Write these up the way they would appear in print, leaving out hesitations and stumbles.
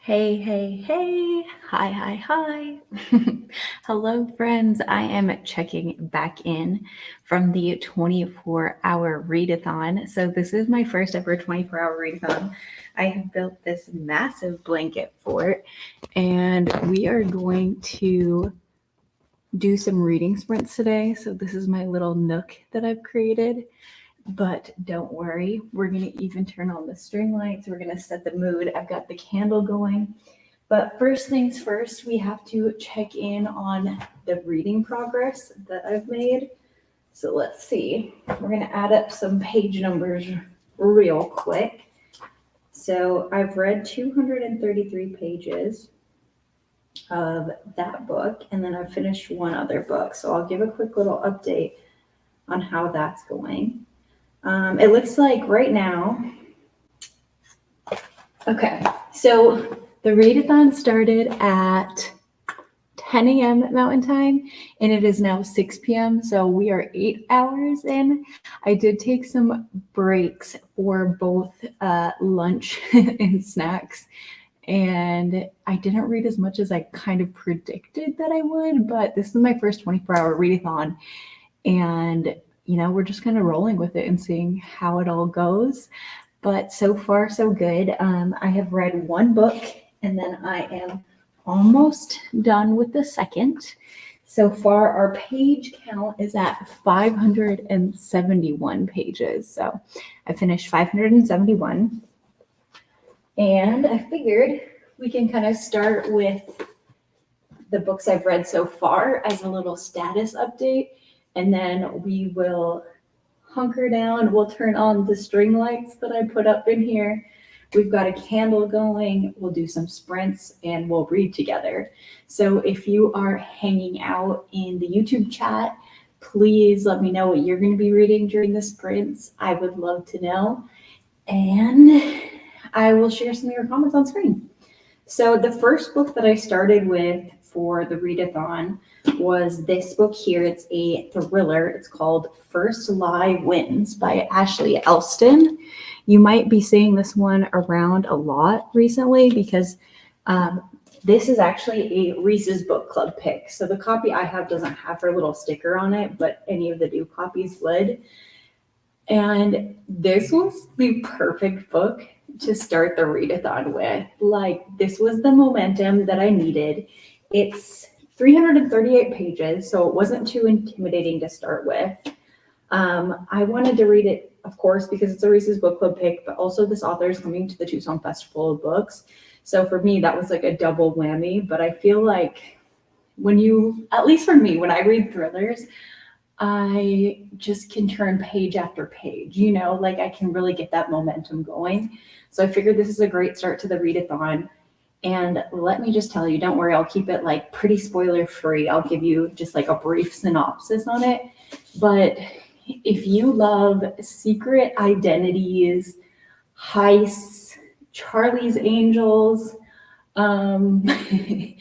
Hey, hey, hey. Hi, hi, hi. Hello, friends. I am checking back in from the 24-hour readathon. So, this is my first ever 24-hour readathon. I have built this massive blanket fort, and we are going to do some reading sprints today. So, this is my little nook that I've created. But don't worry, we're going to even turn on the string lights. We're going to set the mood. I've got the candle going. But first things first, we have to check in on the reading progress that I've made. So let's see. We're going to add up some page numbers real quick. So I've read 233 pages of that book, and then I've finished one other book. So I'll give a quick little update on how that's going. It looks like right now, okay, so the readathon started at 10 a.m. Mountain Time, and it is now 6 p.m., so we are 8 hours in. I did take some breaks for both lunch and snacks, and I didn't read as much as I kind of predicted that I would, but this is my first 24-hour readathon, and we're just kind of rolling with it and seeing how it all goes. But so far, so good. I have read one book, and then I am almost done with the second. So far, our page count is at 571 pages. So I finished 571. And I figured we can kind of start with the books I've read so far as a little status update. And then we will hunker down. We'll turn on the string lights that I put up in here. We've got a candle going. We'll do some sprints and we'll read together. So if you are hanging out in the YouTube chat, please let me know what you're going to be reading during the sprints. I would love to know. And I will share some of your comments on screen. So the first book that I started with for the readathon was this book here. It's a thriller. It's called First Lie Wins by Ashley Elston. You might be seeing this one around a lot recently because this is actually a Reese's Book Club pick. So the copy I have doesn't have her little sticker on it, but any of the new copies would. And this was the perfect book to start the readathon with. Like, this was the momentum that I needed. It's 338 pages, so it wasn't too intimidating to start with. I wanted to read it, of course, because it's a Reese's Book Club pick, but also this author is coming to the Tucson Festival of Books. So for me, that was like a double whammy. But I feel like at least for me, when I read thrillers, I just can turn page after page, like I can really get that momentum going. So I figured this is a great start to the readathon. And let me just tell you, don't worry, I'll keep it like pretty spoiler free. I'll give you just like a brief synopsis on it. But if you love secret identities, heists, Charlie's Angels, let me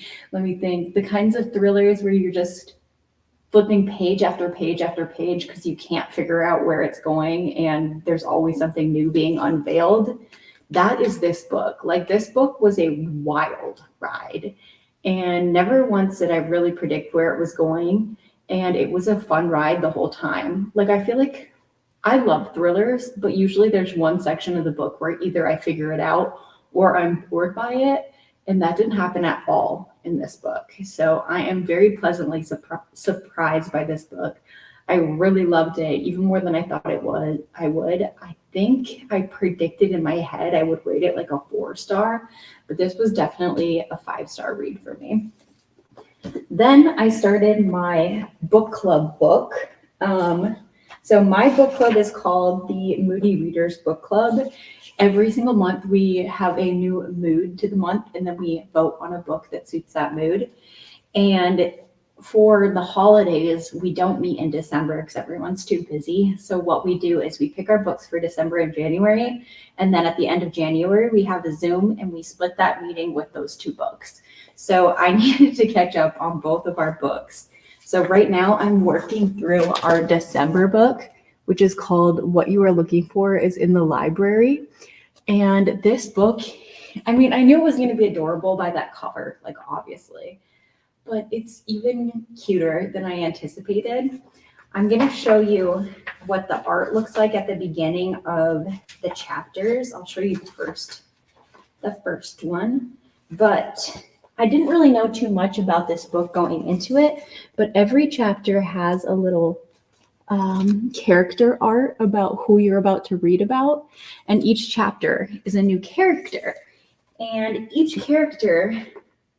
think, the kinds of thrillers where you're just flipping page after page after page because you can't figure out where it's going and there's always something new being unveiled. That is this book. Like, this book was a wild ride, and never once did I really predict where it was going. And it was a fun ride the whole time. Like, I feel like I love thrillers, but usually there's one section of the book where either I figure it out or I'm bored by it. And that didn't happen at all in this book. So I am very pleasantly surprised by this book. I really loved it, even more than I thought I would. I think I predicted in my head I would rate it like a 4-star, but this was definitely a 5-star read for me. Then I started my book club book. So my book club is called the Moody Readers Book Club. Every single month we have a new mood to the month, and then we vote on a book that suits that mood. And for the holidays, we don't meet in December because everyone's too busy. So what we do is we pick our books for December and January, and then at the end of January, we have a Zoom and we split that meeting with those 2 books. So I needed to catch up on both of our books. So right now I'm working through our December book, which is called What You Are Looking For is in the Library. And this book I mean, I knew it was going to be adorable by that cover, like obviously, but it's even cuter than I anticipated. I'm going to show you what the art looks like at the beginning of the chapters. I'll show you the first one, but I didn't really know too much about this book going into it, but every chapter has a little character art about who you're about to read about, and each chapter is a new character, and each character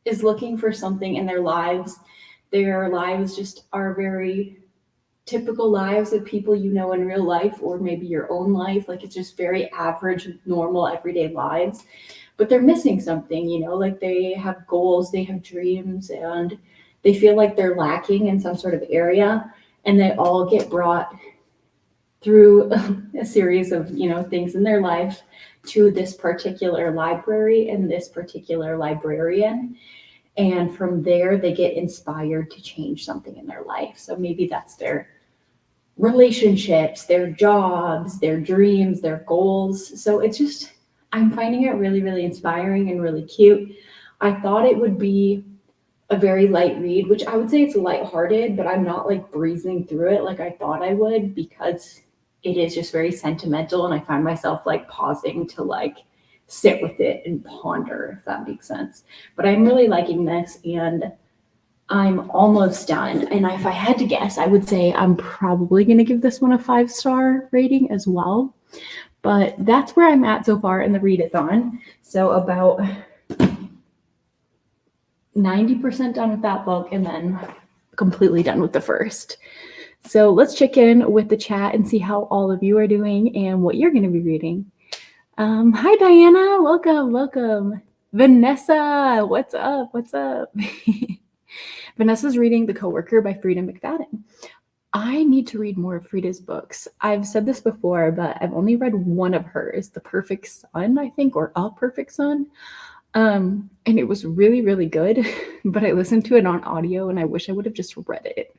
is looking for something in their lives. Their lives just are very typical lives of people you know in real life, or maybe your own life. Like it's just very average, normal, everyday lives, but they're missing something, you know, like they have goals, they have dreams, and they feel like they're lacking in some sort of area, and they all get brought through a series of, you know, things in their life to this particular library and this particular librarian. And from there, they get inspired to change something in their life. So maybe that's their relationships, their jobs, their dreams, their goals. So it's just, I'm finding it really, really inspiring and really cute. I thought it would be a very light read, which I would say it's lighthearted, but I'm not like breezing through it like I thought I would, because it is just very sentimental, and I find myself like pausing to like sit with it and ponder, if that makes sense. But I'm really liking this, and I'm almost done. And if I had to guess, I would say I'm probably going to give this one a 5-star rating as well. But that's where I'm at so far in the readathon. So about 90% done with that book, and then completely done with the first. So let's check in with the chat and see how all of you are doing and what you're going to be reading. Hi, Diana. Welcome. Vanessa, what's up? Vanessa's reading The Coworker by Frida McFadden. I need to read more of Frida's books. I've said this before, but I've only read one of hers, The Perfect Son, I think, or A Perfect Son. And it was really, really good, but I listened to it on audio and I wish I would have just read it.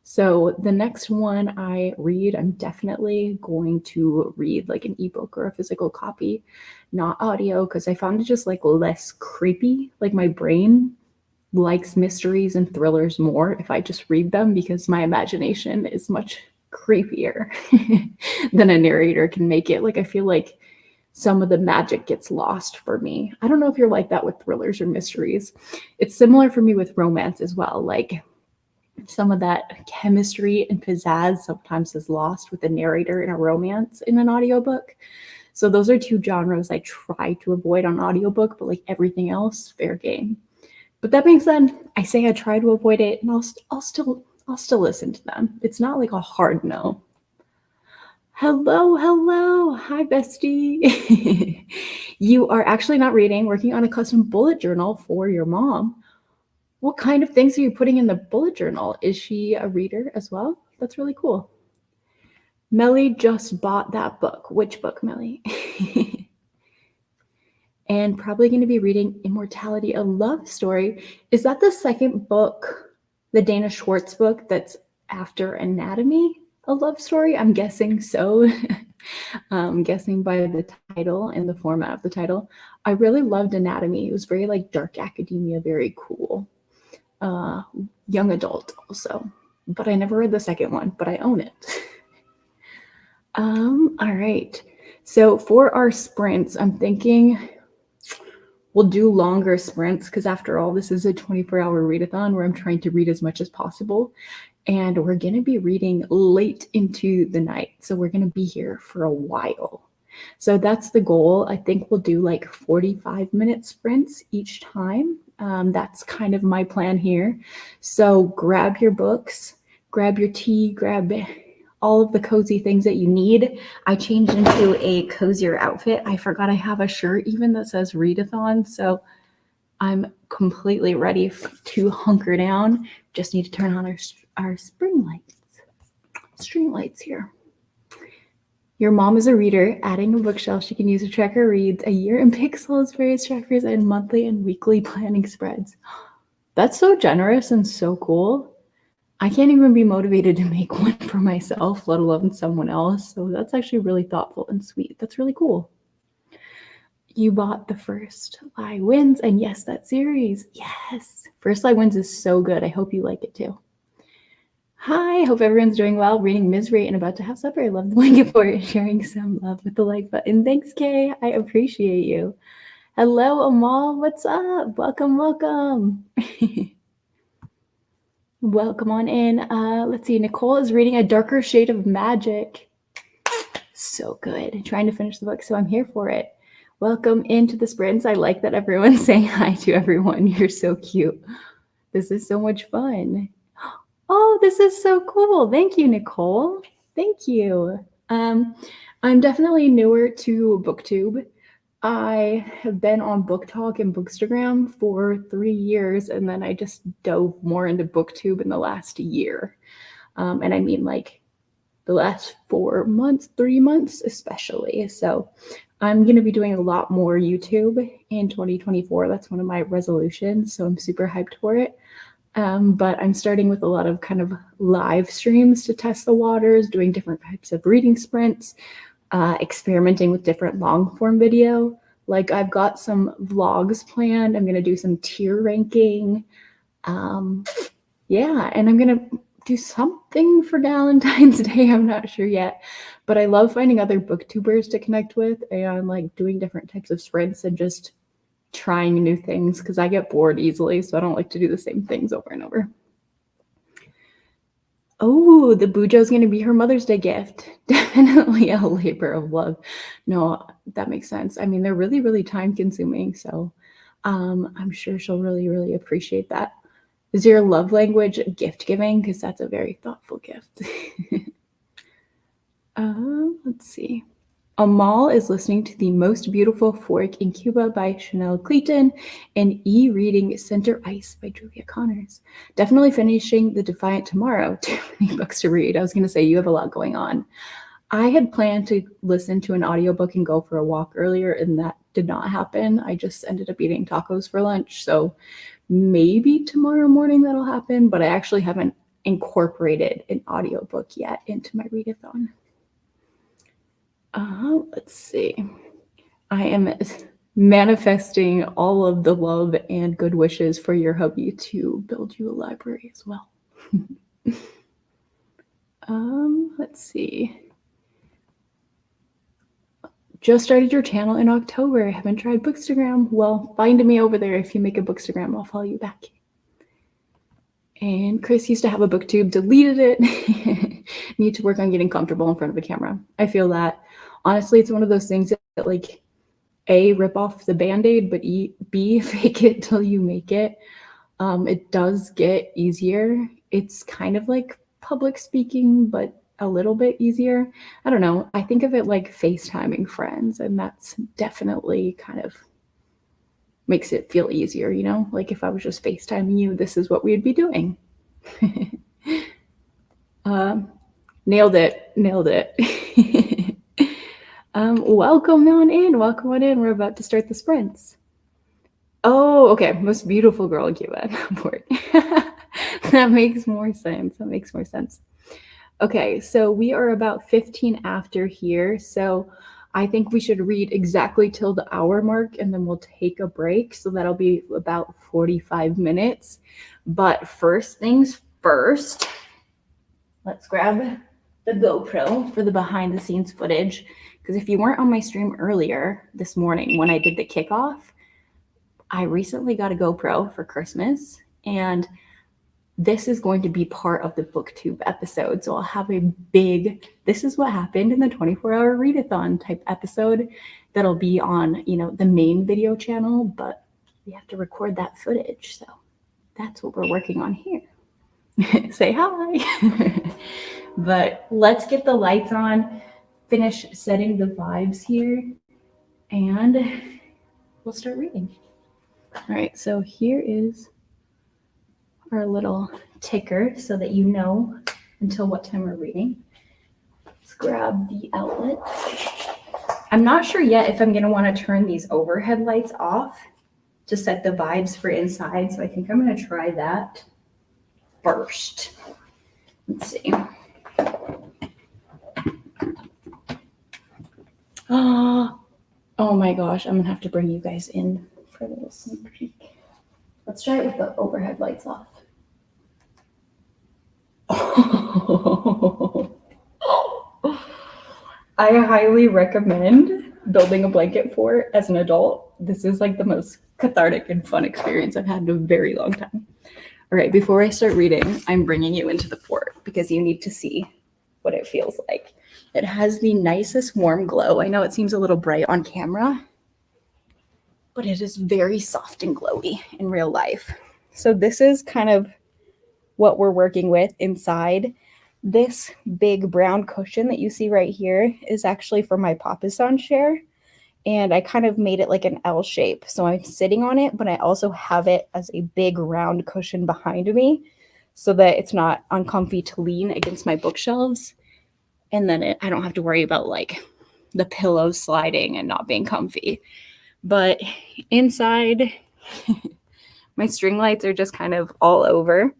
So the next one I read, I'm definitely going to read like an ebook or a physical copy, not audio, because I found it just like less creepy. Like my brain likes mysteries and thrillers more if I just read them, because my imagination is much creepier than a narrator can make it. Like I feel like some of the magic gets lost for me. I don't know if you're like that with thrillers or mysteries. It's similar for me with romance as well. Like some of that chemistry and pizzazz sometimes is lost with a narrator in a romance in an audiobook. So those are two genres I try to avoid on audiobook, but like everything else, fair game. But that being said, I say I try to avoid it, and I'll still listen to them. It's not like a hard no. Hello. Hi, bestie. You are actually not reading, working on a custom bullet journal for your mom. What kind of things are you putting in the bullet journal? Is she a reader as well? That's really cool. Melly just bought that book. Which book, Melly? And probably going to be reading Immortality, a Love Story. Is that the second book, the Dana Schwartz book that's after Anatomy, a Love Story? I'm guessing so. I'm guessing by the title and the format of the title. I really loved Anatomy. It was very like dark academia, very cool. Young adult also. But I never read the second one, but I own it. All right. So for our sprints, I'm thinking we'll do longer sprints, because after all, this is a 24-hour readathon where I'm trying to read as much as possible. And we're going to be reading late into the night. So we're going to be here for a while. So that's the goal. I think we'll do like 45-minute sprints each time. That's kind of my plan here. So grab your books, grab your tea, grab all of the cozy things that you need. I changed into a cozier outfit. I forgot I have a shirt even that says Readathon. So I'm completely ready to hunker down. Just need to turn on our string lights here. Your mom is a reader, adding a bookshelf she can use to track her reads, a year in pixels, various trackers, and monthly and weekly planning spreads. That's so generous and so cool. I can't even be motivated to make one for myself, let alone someone else. So that's actually really thoughtful and sweet. That's really cool. You bought the First Lie Wins, and yes, that series. Yes, First Lie Wins is so good. I hope you like it too. Hi, hope everyone's doing well. Reading Misery and about to have supper. I love the blanket for it. Sharing some love with the like button. Thanks, Kay. I appreciate you. Hello, Amal. What's up? Welcome, welcome. Welcome on in. Let's see. Nicole is reading A Darker Shade of Magic. So good. Trying to finish the book, so I'm here for it. Welcome into the sprints. I like that everyone's saying hi to everyone. You're so cute. This is so much fun. Oh, this is so cool. Thank you, Nicole. Thank you. I'm definitely newer to BookTube. I have been on Book Talk and Bookstagram for 3 years, and then I just dove more into BookTube in the last year. And I mean like the last 4 months, 3 months especially. So I'm going to be doing a lot more YouTube in 2024. That's one of my resolutions, so I'm super hyped for it. But I'm starting with a lot of kind of live streams to test the waters, doing different types of reading sprints, experimenting with different long form video. Like I've got some vlogs planned. I'm going to do some tier ranking. Yeah, and I'm going to do something for Valentine's Day. I'm not sure yet, but I love finding other booktubers to connect with and like doing different types of sprints and just trying new things because I get bored easily, so I don't like to do the same things over and over. Oh, the Bujo's going to be her Mother's Day gift. Definitely a labor of love. No, that makes sense. I mean, they're really, really time consuming, so I'm sure she'll really, really appreciate that. Is your love language gift giving? Because that's a very thoughtful gift. Let's see. Amal is listening to The Most Beautiful Fork in Cuba by Chanel Clayton and E-Reading Center Ice by Julia Connors. Definitely finishing The Defiant tomorrow. Too many books to read. I was going to say, you have a lot going on. I had planned to listen to an audiobook and go for a walk earlier, and that did not happen. I just ended up eating tacos for lunch, so maybe tomorrow morning that'll happen, but I actually haven't incorporated an audiobook yet into my readathon. Let's see. I am manifesting all of the love and good wishes for your hubby to build you a library as well. Let's see. Just started your channel in October. Haven't tried Bookstagram. Well, find me over there. If you make a Bookstagram, I'll follow you back. And Chris used to have a booktube, deleted it. Need to work on getting comfortable in front of a camera. I feel that, honestly, it's one of those things that like, A, rip off the Band-Aid, but B, fake it till you make it. It does get easier. It's kind of like public speaking, but a little bit easier. I don't know. I think of it like FaceTiming friends, and that's definitely kind of makes it feel easier, you know? Like if I was just FaceTiming you, this is what we'd be doing. Nailed it. Welcome on in. We're about to start the sprints. Oh, okay. Most beautiful girl in Cuba. That makes more sense. Okay, so we are about 15 after here. So I think we should read exactly till the hour mark and then we'll take a break. So that'll be about 45 minutes. But first things first, let's grab the GoPro for the behind the scenes footage. Because if you weren't on my stream earlier this morning when I did the kickoff, I recently got a GoPro for Christmas, and this is going to be part of the BookTube episode. So I'll have a big, this is what happened in the 24-hour readathon type episode that'll be on, you know, the main video channel, but we have to record that footage. So that's what we're working on here. Say hi. But let's get the lights on, finish setting the vibes here, and we'll start reading. All right, so here is our little ticker so that you know until what time we're reading. Let's grab the outlet. I'm not sure yet if I'm going to want to turn these overhead lights off to set the vibes for inside, so I think I'm going to try that first. Let's see. Oh, Oh my gosh, I'm gonna have to bring you guys in for a little sneak peek. Let's try it with the overhead lights off. I highly recommend building a blanket fort as an adult. This is like the most cathartic and fun experience I've had in a very long time. All right, before I start reading, I'm bringing you into the fort because you need to see what it feels like. It has the nicest warm glow. I know it seems a little bright on camera, but it is very soft and glowy in real life. So this is kind of what we're working with inside. This big brown cushion that you see right here is actually for my Papasan chair. And I kind of made it like an L shape. So I'm sitting on it, but I also have it as a big round cushion behind me so that it's not uncomfy to lean against my bookshelves. And then I don't have to worry about like the pillows sliding and not being comfy. But inside, my string lights are just kind of all over.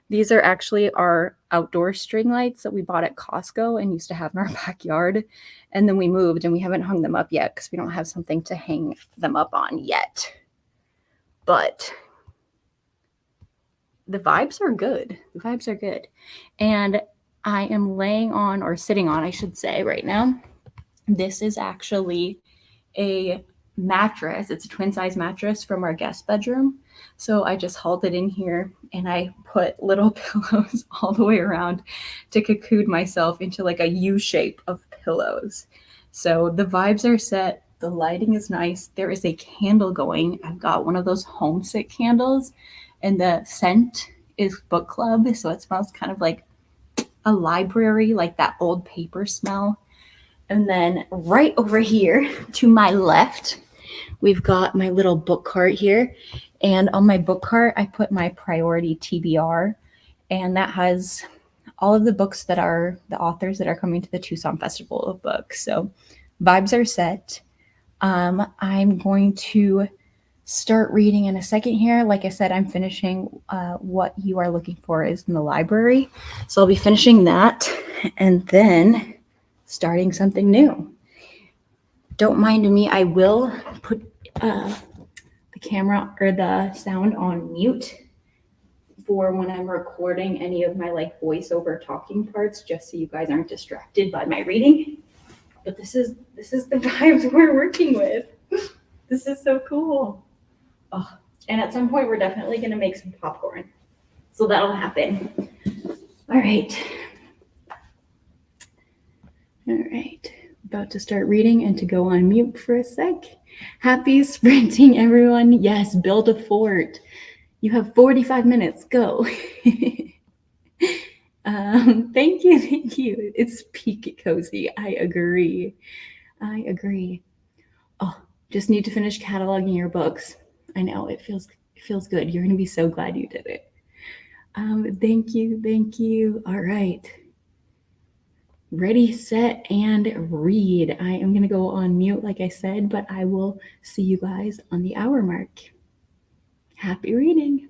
These are actually our outdoor string lights that we bought at Costco and used to have in our backyard. And then we moved and we haven't hung them up yet because we don't have something to hang them up on yet. But the vibes are good. The vibes are good. And I am laying on, or sitting on, I should say, right now. This is actually a mattress. It's a twin size mattress from our guest bedroom. So I just hauled it in here and I put little pillows all the way around to cocoon myself into like a U shape of pillows. So the vibes are set. The lighting is nice. There is a candle going. I've got one of those homesick candles, and the scent is book club. So it smells kind of like a library, like that old paper smell. And then right over here to my left, we've got my little book cart here. And on my book cart, I put my priority TBR. And that has all of the books that are the authors that are coming to the Tucson Festival of Books. So vibes are set. I'm going to start reading in a second here. Like I said, I'm finishing What You Are Looking For is in the library. So I'll be finishing that and then starting something new. Don't mind me, I will put the camera or the sound on mute for when I'm recording any of my like voiceover talking parts, just so you guys aren't distracted by my reading. But this is the vibes we're working with. This is so cool. Oh, and at some point we're definitely gonna make some popcorn. So that'll happen. All right. All right. About to start reading and to go on mute for a sec. Happy sprinting, everyone. Yes, build a fort. You have 45 minutes. Go. Thank you. Thank you. It's peak cozy. I agree. I agree. Oh, just need to finish cataloging your books. I know it feels good. You're going to be so glad you did it. Thank you. Thank you. All right. Ready, set, and read. I am going to go on mute, like I said, but I will see you guys on the hour mark. Happy reading.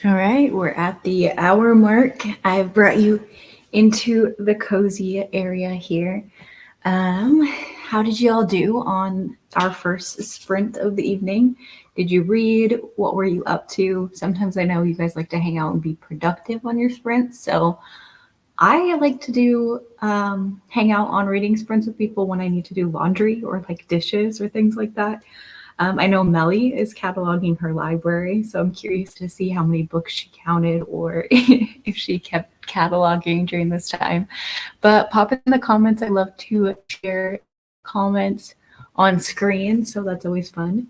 All right, we're at the hour mark. I've brought you into the cozy area here. How did you all do on our first sprint of the evening? Did you read? What were you up to? Sometimes I know you guys like to hang out and be productive on your sprints, so I like to do hang out on reading sprints with people when I need to do laundry or like dishes or things like that. I know Melly is cataloging her library, so I'm curious to see how many books she counted or if she kept cataloging during this time. But pop in the comments. I love to share comments on screen, so that's always fun.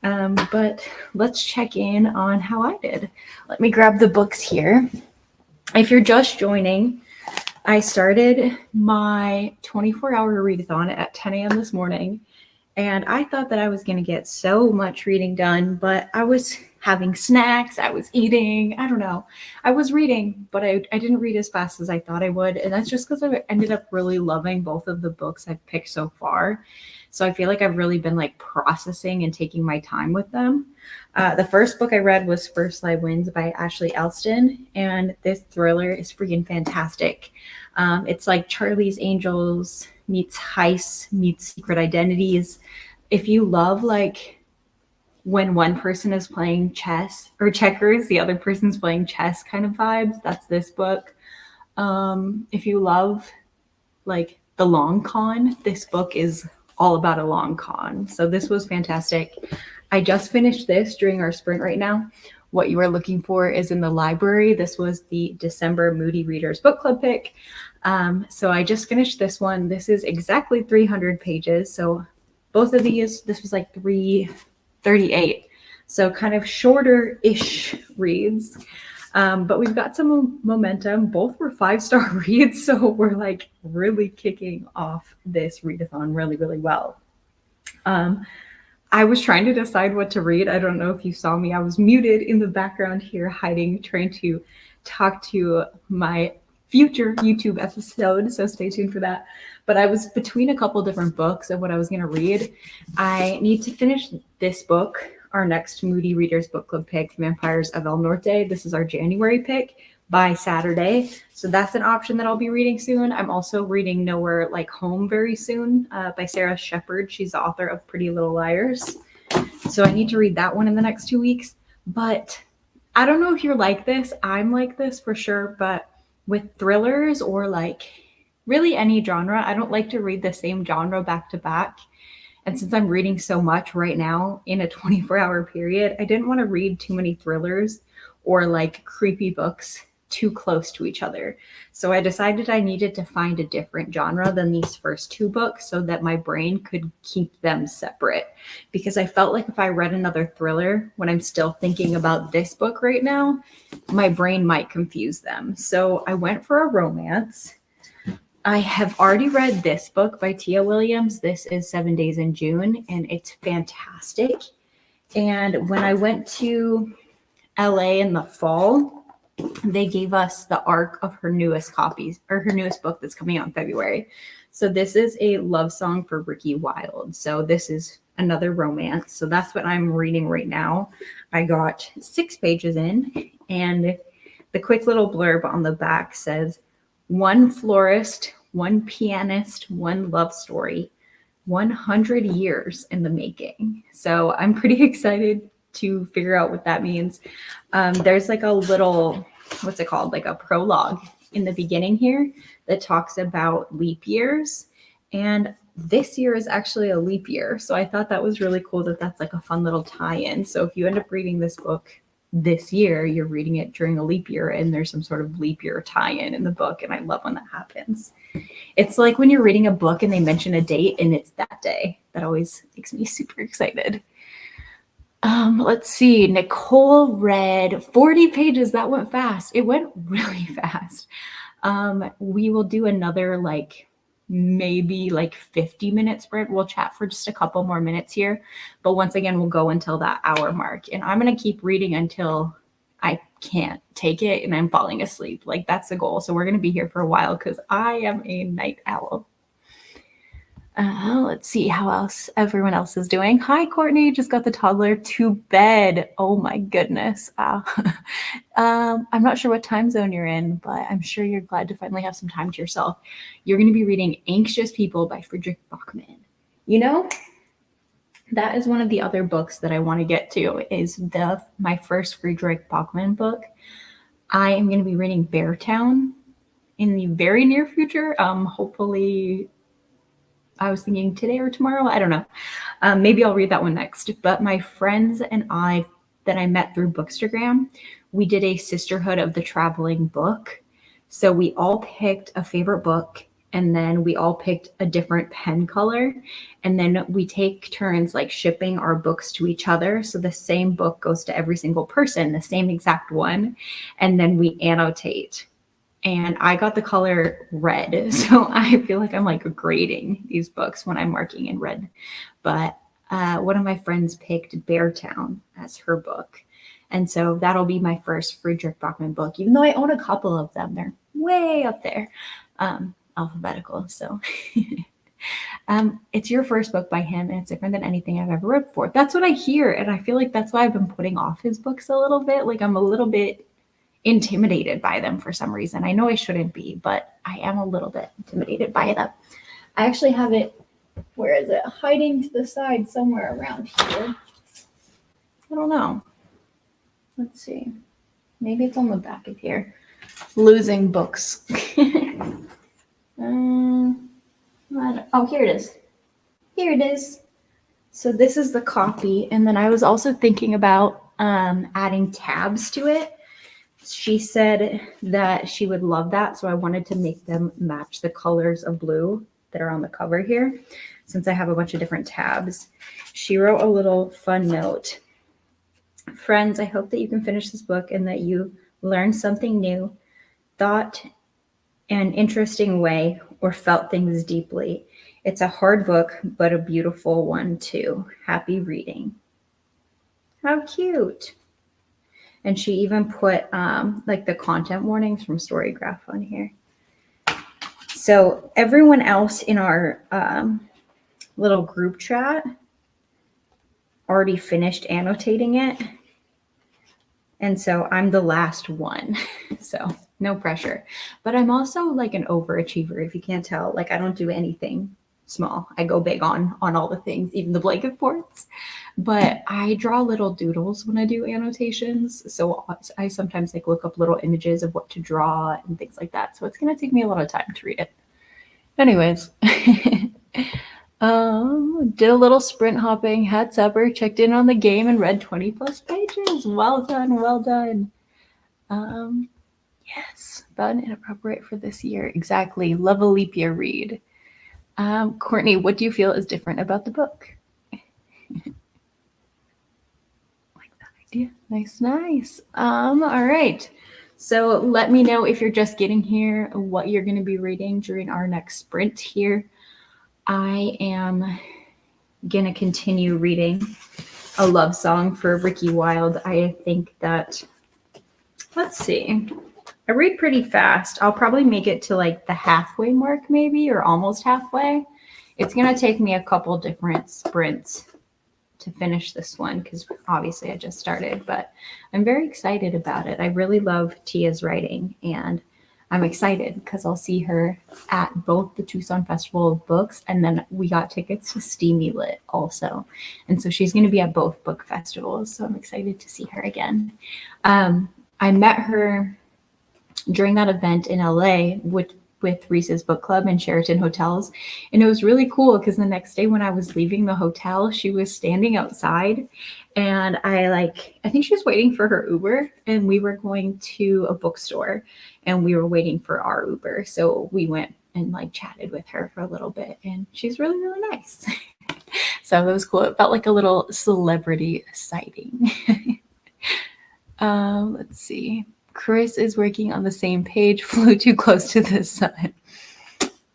But let's check in on how I did. Let me grab the books here. If you're just joining, I started my 24-hour readathon at 10 a.m. this morning. And I thought that I was going to get so much reading done, but I was having snacks, I was eating, I don't know. I was reading, but I didn't read as fast as I thought I would. And that's just because I ended up really loving both of the books I've picked so far. So I feel like I've really been like processing and taking my time with them. The first book I read was First Light Winds by Ashley Elston. And this thriller is freaking fantastic. It's like Charlie's Angels meets Heist meets Secret Identities. If you love like when one person is playing chess or checkers, the other person's playing chess kind of vibes, that's this book. If you love like the long con, this book is all about a long con. So this was fantastic. I just finished this during our sprint right now. What you are looking for is in the library. This was the December Moody Readers book club pick. So I just finished this one. This is exactly 300 pages. So both of these, this was like 338. So kind of shorter-ish reads. But we've got some momentum. Both were 5-star reads. So we're like really kicking off this readathon really, really well. I was trying to decide what to read. I don't know if you saw me. I was muted in the background here, hiding, trying to talk to my future YouTube episode, so stay tuned for that. But I was between a couple different books of what I was going to read. I need to finish this book, our next Moody Readers book club pick, Vampires of El Norte. This is our January pick by Saturday. So that's an option that I'll be reading soon. I'm also reading Nowhere Like Home very soon by Sarah Shepard. She's the author of Pretty Little Liars. So I need to read that one in the next 2 weeks. But I don't know if you're like this. I'm like this for sure. But with thrillers or like really any genre, I don't like to read the same genre back to back. And since I'm reading so much right now in a 24-hour period, I didn't want to read too many thrillers or like creepy books too close to each other. So I decided I needed to find a different genre than these first two books so that my brain could keep them separate. Because I felt like if I read another thriller when I'm still thinking about this book right now, my brain might confuse them. So I went for a romance. I have already read this book by Tia Williams. This is 7 Days in June, and it's fantastic. And when I went to LA in the fall, they gave us the arc of her newest copies or her newest book that's coming out in February. So this is a love song for Ricky Wilde. So this is another romance. So that's what I'm reading right now. I got 6 pages in, and the quick little blurb on the back says, one florist, one pianist, one love story, 100 years in the making. So I'm pretty excited to figure out what that means. There's like a little, what's it called? Like a prologue in the beginning here that talks about leap years. And this year is actually a leap year. So I thought that was really cool that that's like a fun little tie-in. So if you end up reading this book this year, you're reading it during a leap year and there's some sort of leap year tie-in in the book. And I love when that happens. It's like when you're reading a book and they mention a date and it's that day. That always makes me super excited. Let's see. Nicole read 40 pages. That went fast. It went really fast. We will do another maybe 50-minute sprint. We'll chat for just a couple more minutes here. But once again, we'll go until that hour mark. And I'm going to keep reading until I can't take it and I'm falling asleep. That's the goal. So we're going to be here for a while because I am a night owl. Let's see how else everyone else is doing. Hi, Courtney. Just got the toddler to bed. Oh my goodness. Wow. I'm not sure what time zone you're in, but I'm sure you're glad to finally have some time to yourself. You're going to be reading Anxious People by Friedrich Bachmann. You know, that is one of the other books that I want to get to, is my first Friedrich Bachmann book. I am going to be reading Beartown in the very near future. Hopefully, I was thinking today or tomorrow. I don't know. Maybe I'll read that one next. But my friends and I that I met through Bookstagram, we did a Sisterhood of the Traveling Book. So we all picked a favorite book, and then we all picked a different pen color. And then we take turns like shipping our books to each other. So the same book goes to every single person, the same exact one. And then we annotate. And I got the color red. So I feel like I'm like grading these books when I'm marking in red. But one of my friends picked Beartown as her book. And so that'll be my first Friedrich Bachmann book, even though I own a couple of them. They're way up there, alphabetical. So it's your first book by him, and it's different than anything I've ever read before. That's what I hear. And I feel like that's why I've been putting off his books a little bit. Like I'm a little bit intimidated by them for some reason. I know I shouldn't be, but I am a little bit intimidated by them. I actually have it, where is it? Hiding to the side somewhere around here. I don't know. Let's see. Maybe it's on the back of here. Losing books. Oh, here it is. Here it is. So this is the copy. And then I was also thinking about adding tabs to it. She said that she would love that, so I wanted to make them match the colors of blue that are on the cover here, since I have a bunch of different tabs. She wrote a little fun note. Friends, I hope that you can finish this book and that you learn something new, thought an interesting way, or felt things deeply. It's a hard book, but a beautiful one too. Happy reading. How cute. And she even put like the content warnings from Storygraph on here. So everyone else in our little group chat already finished annotating it. And so I'm the last one. So no pressure. But I'm also like an overachiever, if you can't tell. Like I don't do anything small. I go big on all the things, even the blanket forts. But I draw little doodles when I do annotations. So I sometimes like look up little images of what to draw and things like that. So it's going to take me a lot of time to read it. Anyways, did a little sprint hopping, had supper, checked in on the game, and read 20 plus pages. Well done, well done. Yes, fun and inappropriate for this year. Exactly. Love a leap year read. Courtney, what do you feel is different about the book? Yeah, nice. All right. So let me know if you're just getting here, what you're going to be reading during our next sprint here. I am going to continue reading a love song for Ricky Wilde. I think that, let's see, I read pretty fast. I'll probably make it to like the halfway mark maybe, or almost halfway. It's going to take me a couple different sprints to finish this one, because obviously I just started, but I'm very excited about it. I really love Tia's writing, and I'm excited because I'll see her at both the Tucson Festival of Books, and then we got tickets to Steamy Lit also. And so she's going to be at both book festivals. So I'm excited to see her again. I met her during that event in LA with Reese's Book Club and Sheraton Hotels. And it was really cool because the next day when I was leaving the hotel, she was standing outside, and I think she was waiting for her Uber, and we were going to a bookstore and we were waiting for our Uber. So we went and like chatted with her for a little bit, and she's really, really nice. So that was cool. It felt like a little celebrity sighting. Let's see. Chris is working on the same page, flew too close to the sun.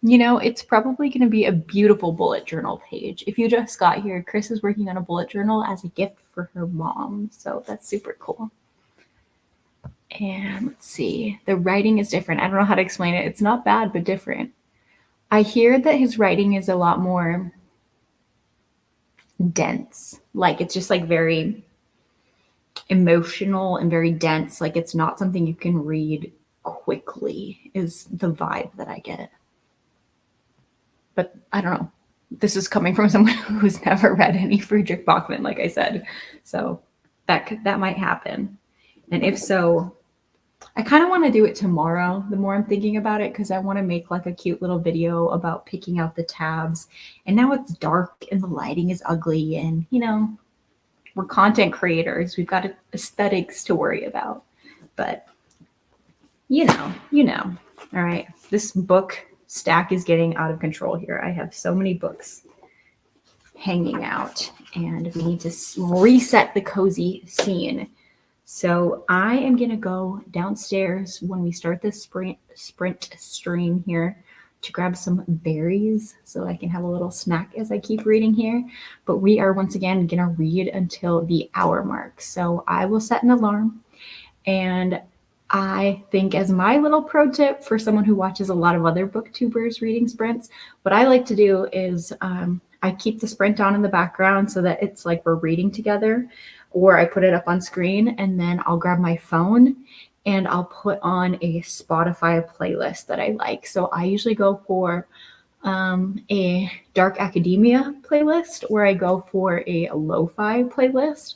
You know, it's probably going to be a beautiful bullet journal page. If you just got here, Chris is working on a bullet journal as a gift for her mom. So that's super cool. And let's see. The writing is different. I don't know how to explain it. It's not bad, but different. I hear that his writing is a lot more dense. Like it's just like very emotional and very dense. Like it's not something you can read quickly, is the vibe that I get. But I don't know. This is coming from someone who's never read any Friedrich Bachmann, like I said. So that might happen. And if so, I kind of want to do it tomorrow, the more I'm thinking about it, because I want to make like a cute little video about picking out the tabs. And now it's dark and the lighting is ugly, and we're content creators. We've got aesthetics to worry about. But you know. All right. This book stack is getting out of control here. I have so many books hanging out, and we need to reset the cozy scene. So I am going to go downstairs when we start this sprint stream here to grab some berries so I can have a little snack as I keep reading here. But we are once again going to read until the hour mark. So I will set an alarm, and I think as my little pro tip for someone who watches a lot of other booktubers reading sprints, what I like to do is I keep the sprint on in the background so that it's like we're reading together, or I put it up on screen, and then I'll grab my phone and I'll put on a Spotify playlist that I like. So I usually go for a dark academia playlist, or I go for a lo-fi playlist.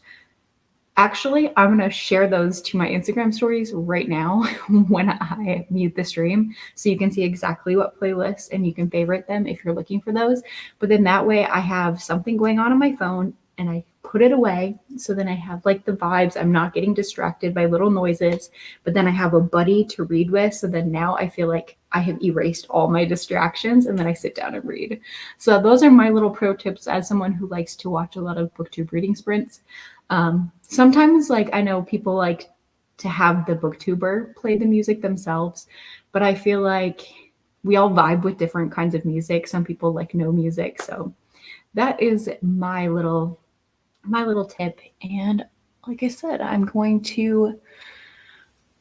Actually, I'm going to share those to my Instagram stories right now when I mute the stream, so you can see exactly what playlists and you can favorite them if you're looking for those. But then that way I have something going on my phone and I put it away. So then I have like the vibes. I'm not getting distracted by little noises, but then I have a buddy to read with. So then now I feel like I have erased all my distractions, and then I sit down and read. So those are my little pro tips as someone who likes to watch a lot of booktube reading sprints. Sometimes like I know people like to have the booktuber play the music themselves, but I feel like we all vibe with different kinds of music. Some people like no music. So that is my little tip. And like I said, I'm going to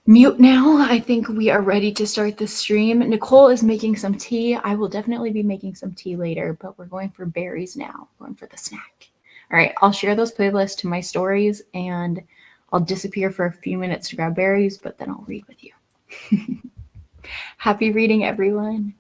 mute now. I think we are ready to start the stream. Nicole is making some tea. I will definitely be making some tea later, but we're going for berries now, going for the snack. All right, I'll share those playlists to my stories, and I'll disappear for a few minutes to grab berries, but then I'll read with you. Happy reading, everyone.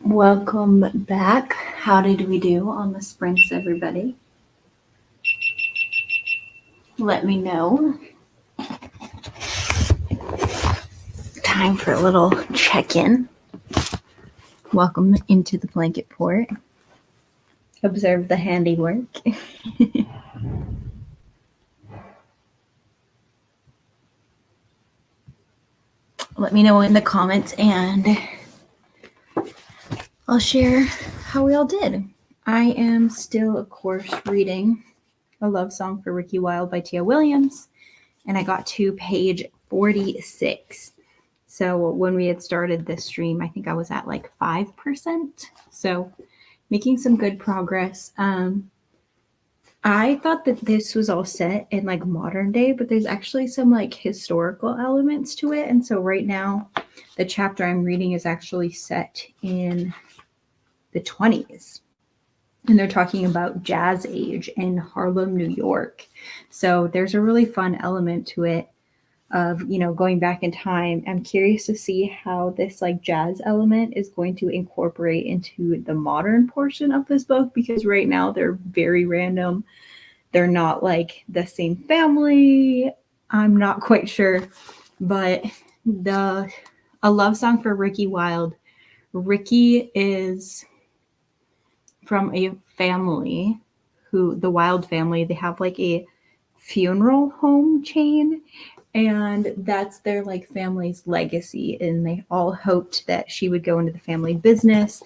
Welcome back. How did we do on the sprints, everybody? Let me know. Time for a little check-in. Welcome into the blanket fort. Observe the handiwork. Let me know in the comments and I'll share how we all did. I am still, of course, reading A Love Song for Ricky Wilde by Tia Williams, and I got to page 46. So when we had started this stream, I think I was at like 5%. So making some good progress. I thought that this was all set in like modern day, but there's actually some like historical elements to it. And so right now, the chapter I'm reading is actually set in the 20s. And they're talking about jazz age in Harlem, New York. So there's a really fun element to it of, going back in time. I'm curious to see how this like jazz element is going to incorporate into the modern portion of this book, because right now they're very random. They're not like the same family. I'm not quite sure, but A Love Song for Ricky Wilde. Ricky is from a family the Wilde family, they have like a funeral home chain, and that's their like family's legacy, and they all hoped that she would go into the family business,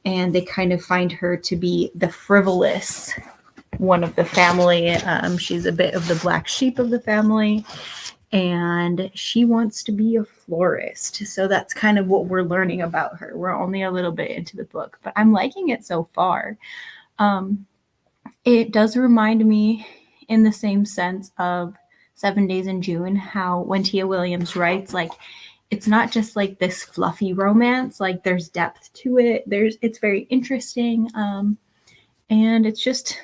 and they kind of find her to be the frivolous one of the family. She's a bit of the black sheep of the family, and she wants to be a florist. So that's kind of what we're learning about her. We're only a little bit into the book, but I'm liking it so far. It does remind me in the same sense of 7 Days in June, how when Tia Williams writes, like, it's not just like this fluffy romance, like there's depth to it. It's very interesting. And it's just,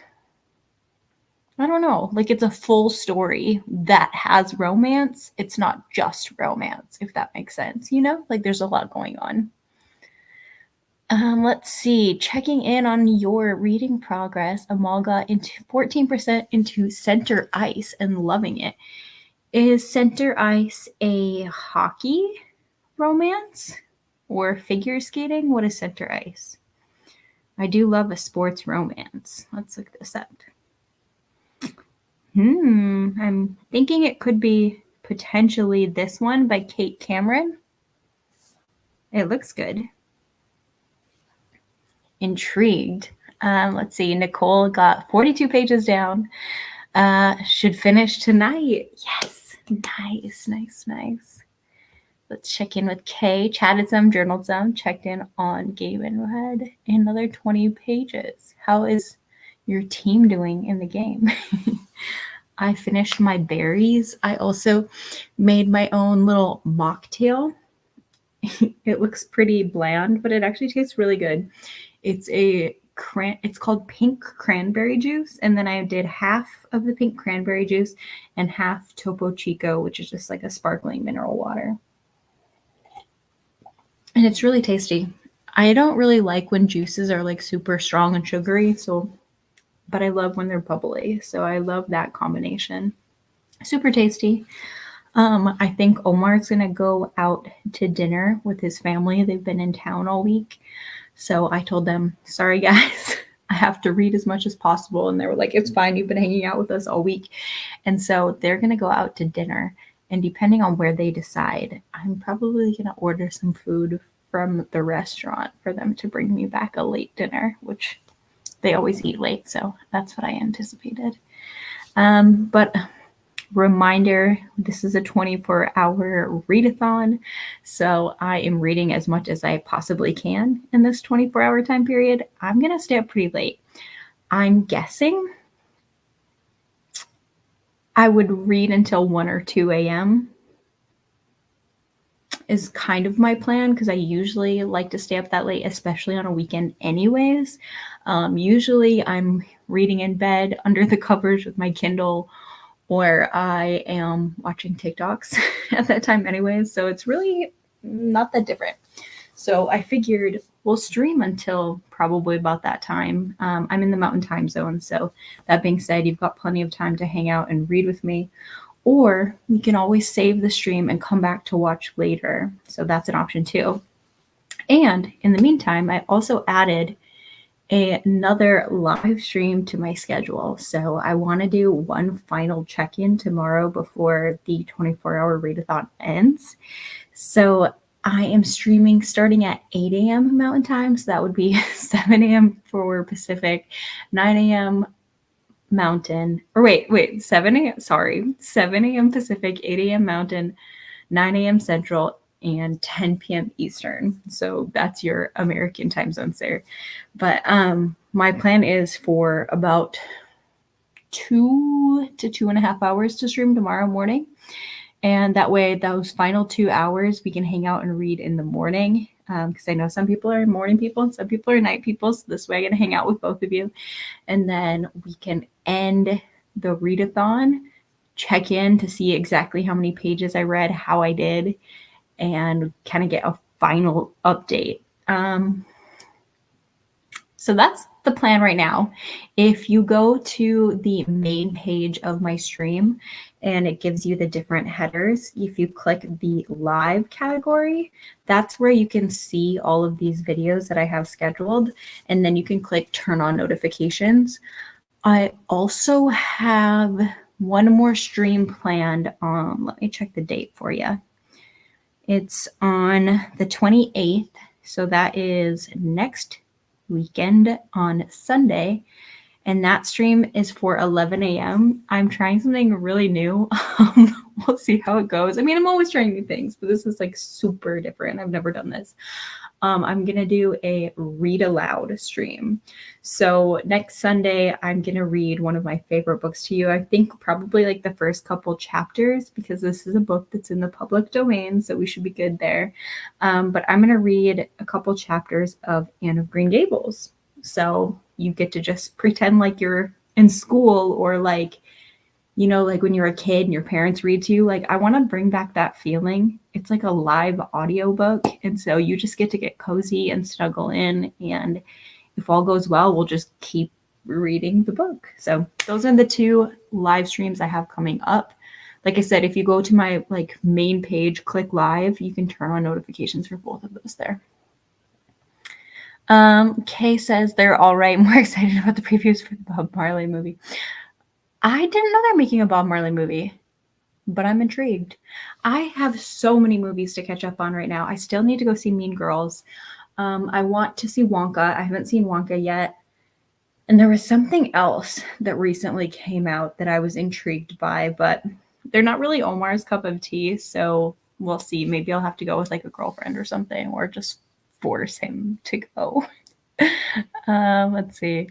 I don't know, like it's a full story that has romance. It's not just romance, if that makes sense, like there's a lot going on. Let's see, checking in on your reading progress. Amal got into 14% into Center Ice and loving it. Is Center Ice a hockey romance or figure skating? What is Center Ice? I do love a sports romance. Let's look this up. I'm thinking it could be potentially this one by Kate Cameron. It looks good. Intrigued. Let's see. Nicole got 42 pages down. Should finish tonight. Yes. Nice. Let's check in with Kay. Chatted some, journaled some, checked in on Gabe and read another 20 pages. How is your team doing in the game? I finished my berries. I also made my own little mocktail. It looks pretty bland, but it actually tastes really good. It's called pink cranberry juice, and then I did half of the pink cranberry juice and half Topo Chico, which is just like a sparkling mineral water. And it's really tasty. I don't really like when juices are like super strong and sugary, but I love when they're bubbly. So I love that combination. Super tasty. I think Omar's going to go out to dinner with his family. They've been in town all week. So I told them, sorry guys, I have to read as much as possible. And they were like, it's fine. You've been hanging out with us all week. And so they're going to go out to dinner. And depending on where they decide, I'm probably going to order some food from the restaurant for them to bring me back a late dinner, which they always eat late. So that's what I anticipated. But reminder, this is a 24-hour readathon, so I am reading as much as I possibly can in this 24-hour time period. I'm going to stay up pretty late. I'm guessing I would read until 1 or 2 a.m. is kind of my plan, because I usually like to stay up that late, especially on a weekend anyways. Usually I'm reading in bed under the covers with my Kindle, or I am watching TikToks at that time anyways. So it's really not that different. So I figured we'll stream until probably about that time. I'm in the Mountain Time Zone. So that being said, you've got plenty of time to hang out and read with me. Or you can always save the stream and come back to watch later. So that's an option too. And in the meantime, I also added another live stream to my schedule. So I want to do one final check-in tomorrow before the 24-hour readathon ends. So I am streaming starting at 8 a.m. Mountain Time. So that would be 7 a.m. for Pacific, 9 a.m. Mountain, or wait, 7 a.m. Sorry, 7 a.m. Pacific, 8 a.m. Mountain, 9 a.m. Central, and 10 p.m. Eastern. So that's your American time zones there. But my plan is for about 2 to 2.5 hours to stream tomorrow morning. And that way, those final 2 hours, we can hang out and read in the morning. Because I know some people are morning people and some people are night people. So this way I get to hang out with both of you. And then we can end the readathon, check in to see exactly how many pages I read, how I did, and kind of get a final update. So that's the plan right now. If you go to the main page of my stream and it gives you the different headers, if you click the live category, that's where you can see all of these videos that I have scheduled. And then you can click turn on notifications. I also have one more stream planned on, let me check the date for you. It's on the 28th. So that is next weekend on Sunday, and that stream is for 11 a.m. I'm trying something really new. We'll see how it goes. I mean, I'm always trying new things, but this is like super different. I've never done this. I'm going to do a read aloud stream. So next Sunday, I'm going to read one of my favorite books to you. I think probably like the first couple chapters, because this is a book that's in the public domain, so we should be good there. But I'm going to read a couple chapters of Anne of Green Gables. So you get to just pretend like you're in school, or like, you know, like when you're a kid and your parents read to you. Like, I want to bring back that feeling. It's like a live audiobook. And so you just get to get cozy and snuggle in. And if all goes well, we'll just keep reading the book. So those are the 2 live streams I have coming up. Like I said, if you go to my like main page, click live, you can turn on notifications for both of those there. Kay says they're all right. More excited about the previews for the Bob Marley movie. I didn't know they're making a Bob Marley movie, but I'm intrigued. I have so many movies to catch up on right now. I still need to go see Mean Girls. I want to see Wonka. I haven't seen Wonka yet. And there was something else that recently came out that I was intrigued by, but they're not really Omar's cup of tea. So we'll see. Maybe I'll have to go with like a girlfriend or something, or just force him to go. Let's see.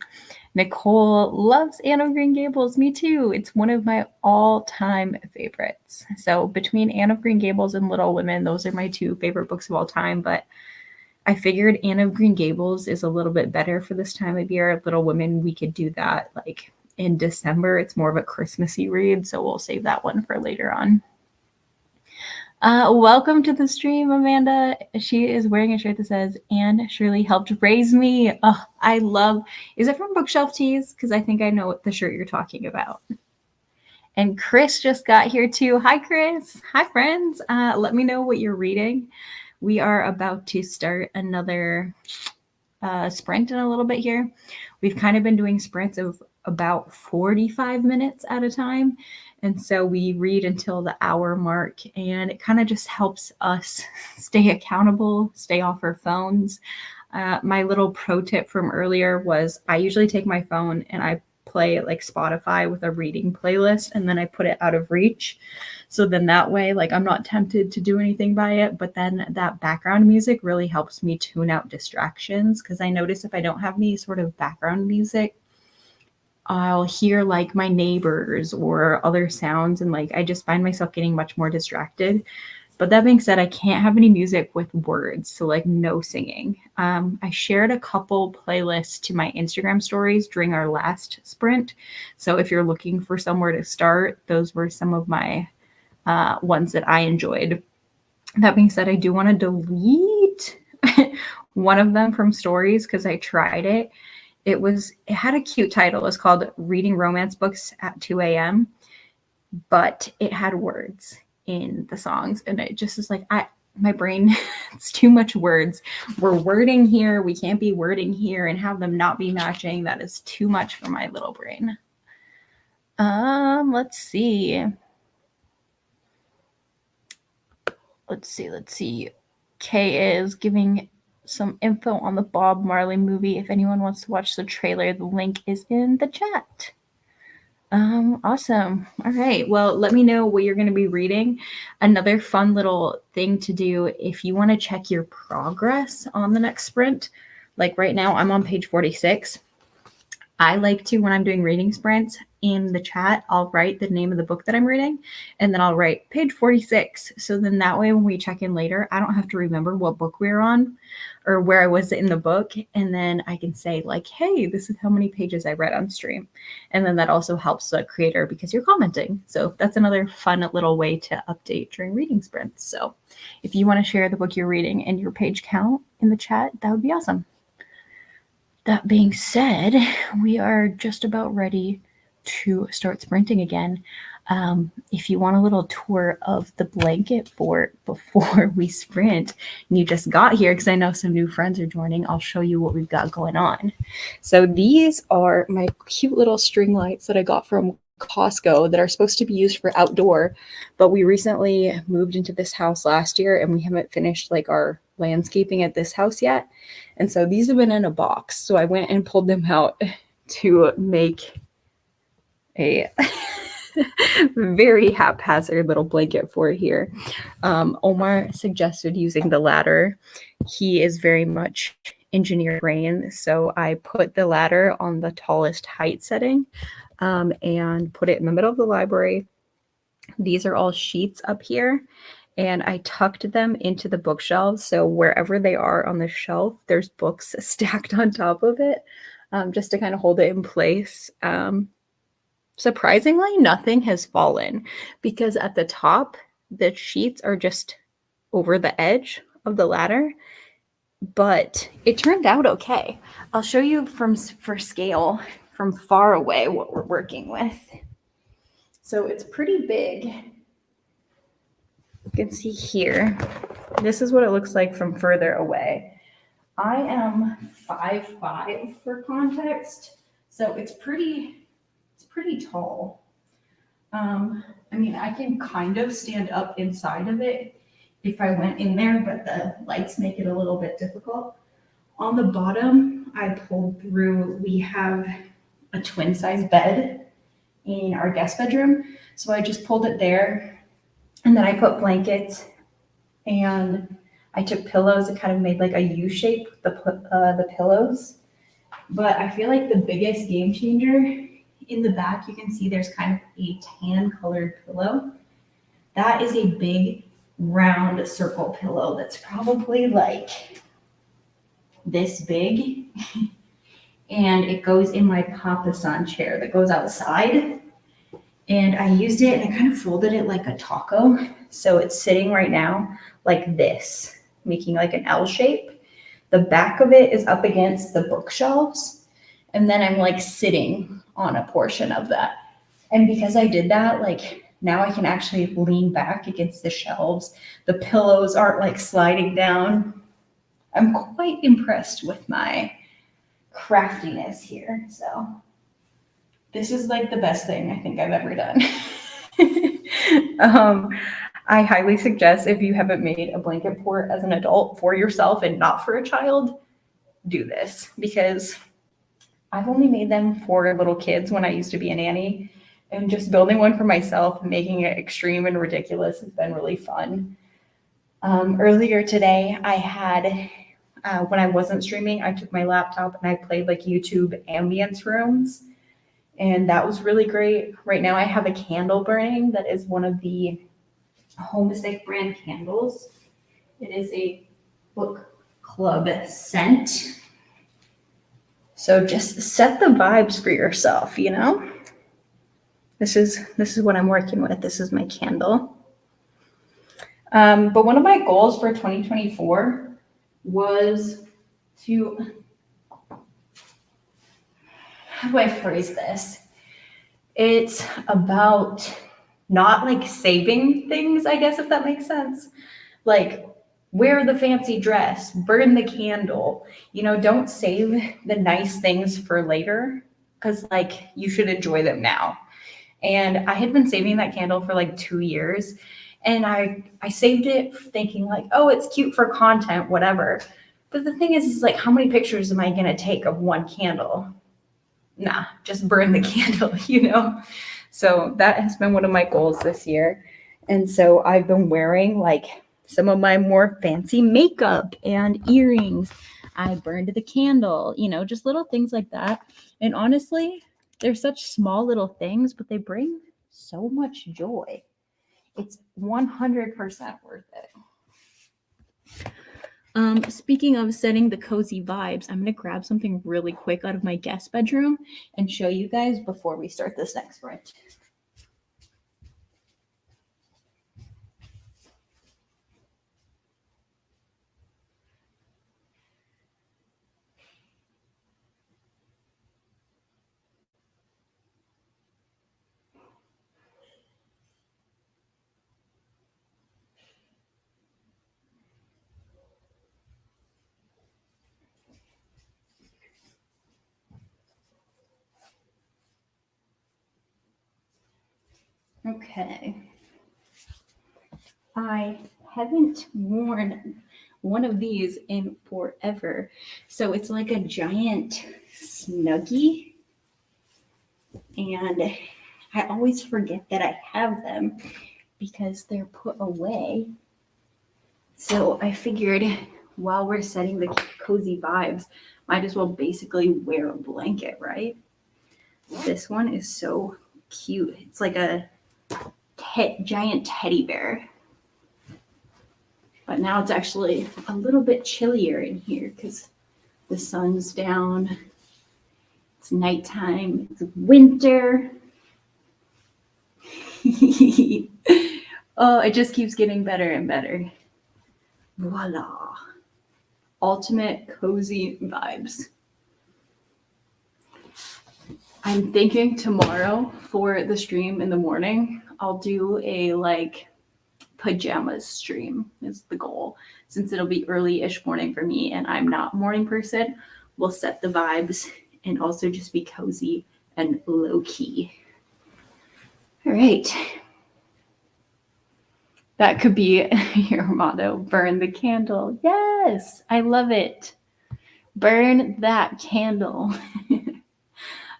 Nicole loves Anne of Green Gables. Me too. It's one of my all-time favorites. So between Anne of Green Gables and Little Women, those are my 2 favorite books of all time. But I figured Anne of Green Gables is a little bit better for this time of year. Little Women, we could do that like in December. It's more of a Christmassy read, so we'll save that one for later on. Welcome to the stream, Amanda. She is wearing a shirt that says, Anne Shirley helped raise me. Oh, I love, is it from Bookshelf Tees? Because I think I know what the shirt you're talking about. And Chris just got here too. Hi, Chris. Hi, friends. Let me know what you're reading. We are about to start another sprint in a little bit here. We've kind of been doing sprints of about 45 minutes at a time. And so we read until the hour mark, and it kind of just helps us stay accountable, stay off our phones. My little pro tip from earlier was I usually take my phone and I play like Spotify with a reading playlist, and then I put it out of reach. So then that way, like, I'm not tempted to do anything by it, but then that background music really helps me tune out distractions. Because I notice if I don't have any sort of background music, I'll hear like my neighbors or other sounds, and like I just find myself getting much more distracted. But that being said, I can't have any music with words, so like no singing. I shared a couple playlists to my Instagram stories during our last sprint. So if you're looking for somewhere to start, those were some of my ones that I enjoyed. That being said, I do want to delete one of them from Stories because I tried it. It had a cute title. It was called Reading Romance Books at 2 a.m., but it had words in the songs, and it just is like, my brain, it's too much words. We're wording here. We can't be wording here and have them not be matching. That is too much for my little brain. Let's see. Kay is giving some info on the Bob Marley movie. If anyone wants to watch the trailer, the link is in the chat. Awesome. All right. Well, let me know what you're going to be reading. Another fun little thing to do if you want to check your progress on the next sprint. Like right now, I'm on page 46. I like to, when I'm doing reading sprints, in the chat, I'll write the name of the book that I'm reading, and then I'll write page 46. So then that way, when we check in later, I don't have to remember what book we're on or where I was in the book. And then I can say like, hey, this is how many pages I read on stream. And then that also helps the creator because you're commenting. So that's another fun little way to update during reading sprints. So if you want to share the book you're reading and your page count in the chat, that would be awesome. That being said, we are just about ready to start sprinting again. If you want a little tour of the blanket fort before we sprint, and you just got here because I know some new friends are joining, I'll show you what we've got going on. So these are my cute little string lights that I got from Costco that are supposed to be used for outdoor, but we recently moved into this house last year and we haven't finished like our landscaping at this house yet. And so these have been in a box. So I went and pulled them out to make a very haphazard little blanket for here. Omar suggested using the ladder. He is very much engineer brain. So I put the ladder on the tallest height setting and put it in the middle of the library. These are all sheets up here. And I tucked them into the bookshelves. So wherever they are on the shelf, there's books stacked on top of it, just to kind of hold it in place. Surprisingly, nothing has fallen because at the top, the sheets are just over the edge of the ladder. But it turned out okay. I'll show you for scale from far away what we're working with. So it's pretty big. You can see here, this is what it looks like from further away. I am 5'5" for context, so it's pretty tall. I mean, I can kind of stand up inside of it if I went in there, but the lights make it a little bit difficult. On the bottom, I pulled through, we have a twin size bed in our guest bedroom, so I just pulled it there. And then I put blankets and I took pillows. It kind of made like a U shape with the pillows. But I feel like the biggest game changer in the back, you can see there's kind of a tan colored pillow. That is a big round circle pillow that's probably like this big. And it goes in my papasan chair that goes outside. And I used it and I kind of folded it like a taco. So it's sitting right now like this, making like an L shape. The back of it is up against the bookshelves. And then I'm like sitting on a portion of that. And because I did that, like now I can actually lean back against the shelves. The pillows aren't like sliding down. I'm quite impressed with my craftiness here. So this is like the best thing I think I've ever done. I highly suggest if you haven't made a blanket fort as an adult for yourself and not for a child, do this because I've only made them for little kids when I used to be a nanny, and just building one for myself, making it extreme and ridiculous has been really fun. Earlier today, I had, when I wasn't streaming, I took my laptop and I played like YouTube ambience rooms. And that was really great. Right now I have a candle burning that is one of the Homesick brand candles. It is a book club scent. So just set the vibes for yourself, you know? This is what I'm working with. This is my candle. But one of my goals for 2024 was to, how do I phrase this? It's about not like saving things, I guess, if that makes sense. Like, wear the fancy dress, burn the candle, don't save the nice things for later because, like, you should enjoy them now. And I had been saving that candle for like 2 years. And I saved it thinking, like, oh, it's cute for content, whatever. But the thing is like, how many pictures am I going to take of one candle? Nah, just burn the candle. So that has been one of my goals this year. And so I've been wearing like some of my more fancy makeup and earrings. I burned the candle, just little things like that. And honestly, they're such small little things, but they bring so much joy. It's 100% worth it. Speaking of setting the cozy vibes, I'm going to grab something really quick out of my guest bedroom and show you guys before we start this next sprint. Okay. I haven't worn one of these in forever. So it's like a giant Snuggie. And I always forget that I have them because they're put away. So I figured while we're setting the cozy vibes, might as well basically wear a blanket, right? This one is so cute. It's like a giant teddy bear. But now it's actually a little bit chillier in here because the sun's down. It's nighttime. It's winter. Oh, it just keeps getting better and better. Voila. Ultimate cozy vibes. I'm thinking tomorrow for the stream in the morning, I'll do a like pajamas stream is the goal. Since it'll be early-ish morning for me and I'm not a morning person, we'll set the vibes and also just be cozy and low-key. All right. That could be your motto, burn the candle. Yes, I love it. Burn that candle.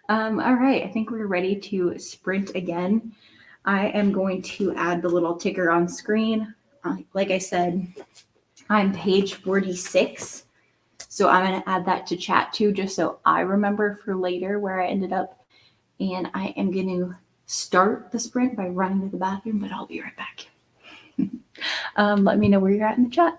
All right, I think we're ready to sprint again. I am going to add the little ticker on screen. Like I said, I'm page 46. So I'm going to add that to chat too, just so I remember for later where I ended up. And I am going to start the sprint by running to the bathroom, but I'll be right back. Let me know where you're at in the chat.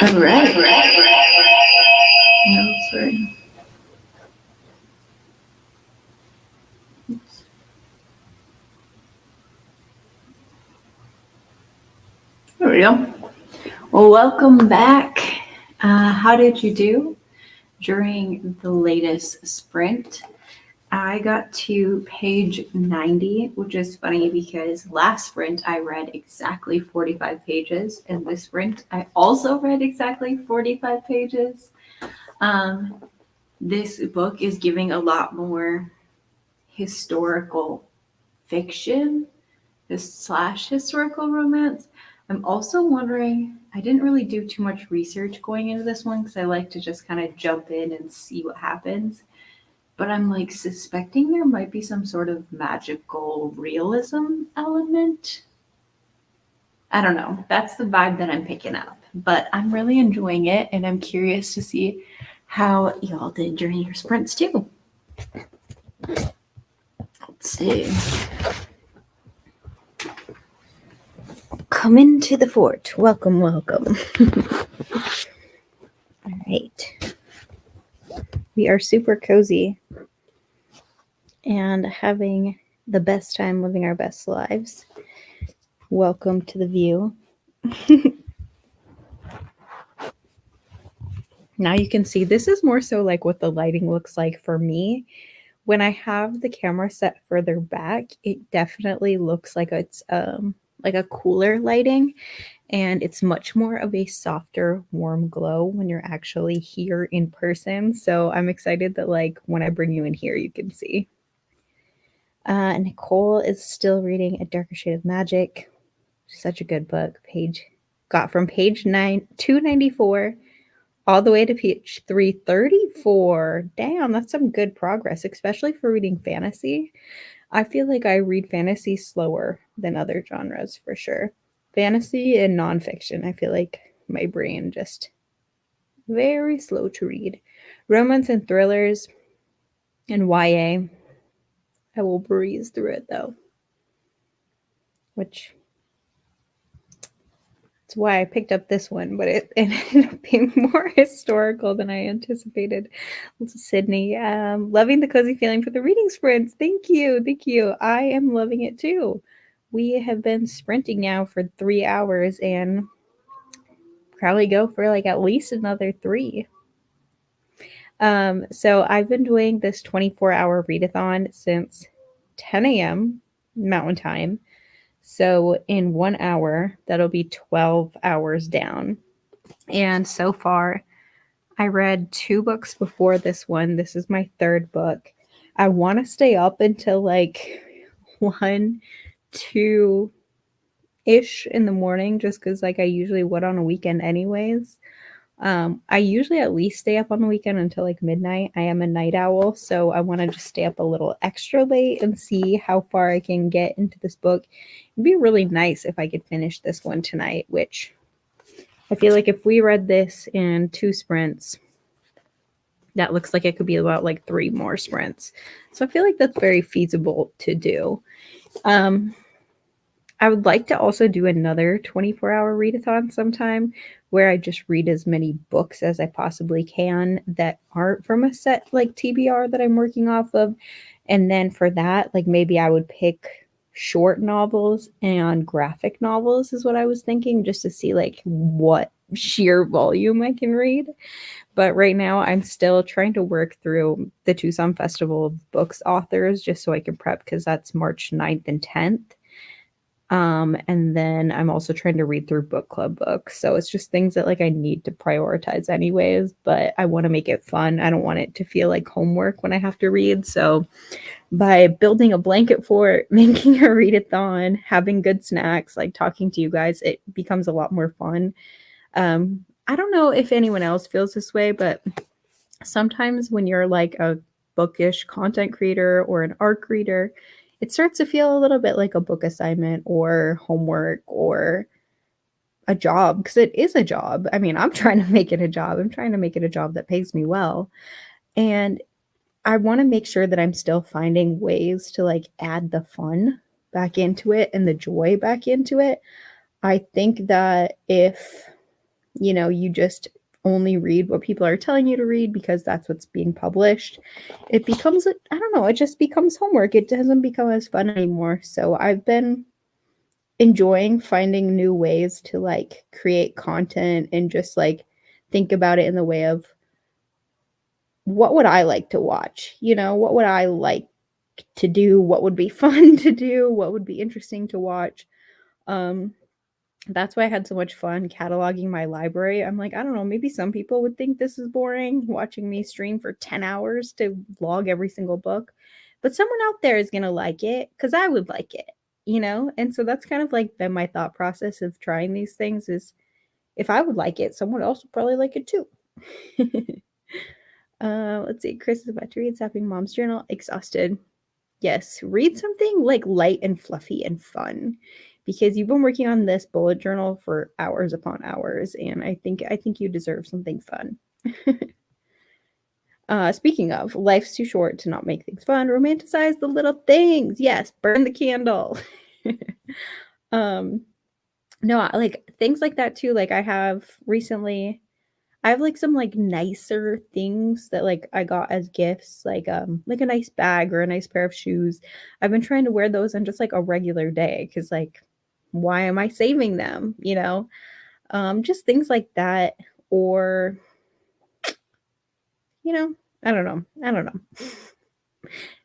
All right. No, sorry. There we go. Well, welcome back. How did you do during the latest sprint? I got to page 90, which is funny because last sprint I read exactly 45 pages, and this sprint I also read exactly 45 pages. This book is giving a lot more historical fiction / historical romance. I'm also wondering, I didn't really do too much research going into this one because I like to just kind of jump in and see what happens. But I'm like suspecting there might be some sort of magical realism element. I don't know. That's the vibe that I'm picking up. But I'm really enjoying it, and I'm curious to see how y'all did during your sprints too. Let's see. Come into the fort. Welcome, welcome. All right. We are super cozy and having the best time living our best lives. Welcome to the view. Now you can see this is more so like what the lighting looks like for me. When I have the camera set further back, it definitely looks like it's like a cooler lighting, and it's much more of a softer, warm glow when you're actually here in person. So I'm excited that like when I bring you in here, you can see. Nicole is still reading A Darker Shade of Magic. Such a good book. Got from page 294 all the way to page 334. Damn, that's some good progress, especially for reading fantasy. I feel like I read fantasy slower than other genres for sure. Fantasy and nonfiction, I feel like my brain just very slow to read. Romance and thrillers and YA, I will breeze through it though, which that's why I picked up this one, but it ended up being more historical than I anticipated. Sydney, loving the cozy feeling for the reading sprints. Thank you. Thank you. I am loving it too. We have been sprinting now for 3 hours and probably go for like at least another 3. So I've been doing this 24-hour readathon since 10 a.m. Mountain Time. So in 1 hour, that'll be 12 hours down. And so far, I read 2 books before this one. This is my 3rd book. I want to stay up until like 1, 2-ish in the morning, just because like I usually would on a weekend anyways. I usually at least stay up on the weekend until like midnight. I am a night owl, so I want to just stay up a little extra late and see how far I can get into this book. It'd be really nice if I could finish this one tonight, which I feel like if we read this in 2 sprints, that looks like it could be about like 3 more sprints. So I feel like that's very feasible to do. I would like to also do another 24-hour readathon sometime where I just read as many books as I possibly can that aren't from a set like TBR that I'm working off of. And then for that, like maybe I would pick short novels and graphic novels is what I was thinking, just to see like what sheer volume I can read. But right now I'm still trying to work through the Tucson Festival of Books authors just so I can prep, because that's March 9th and 10th. And then I'm also trying to read through book club books. So it's just things that like I need to prioritize anyways, but I want to make it fun. I don't want it to feel like homework when I have to read. So by building a blanket fort, making a readathon, having good snacks, like talking to you guys, it becomes a lot more fun. I don't know if anyone else feels this way, but sometimes when you're like a bookish content creator or an ARC reader, it starts to feel a little bit like a book assignment or homework or a job, because it is a job. I mean, I'm trying to make it a job. I'm trying to make it a job that pays me well. And I want to make sure that I'm still finding ways to like add the fun back into it and the joy back into it. I think that if you just only read what people are telling you to read because that's what's being published, it becomes, I don't know, it just becomes homework. It doesn't become as fun anymore. So I've been enjoying finding new ways to like create content and just like think about it in the way of what would I like to watch? What would I like to do? What would be fun to do? What would be interesting to watch? Um, that's why I had so much fun cataloging my library. I'm like, I don't know, maybe some people would think this is boring, watching me stream for 10 hours to log every single book. But someone out there is going to like it because I would like it. And so that's kind of like been my thought process of trying these things is if I would like it, someone else would probably like it too. Let's see. Chris is about to read Sapping Mom's Journal. Exhausted. Yes, read something like light and fluffy and fun because you've been working on this bullet journal for hours upon hours, and I think you deserve something fun. Speaking of, life's too short to not make things fun. Romanticize the little things. Yes, burn the candle. No, like things like that too. Like I have like some like nicer things that like I got as gifts, like a nice bag or a nice pair of shoes. I've been trying to wear those on just like a regular day because like why am I saving them? Just things like that. Or I don't know.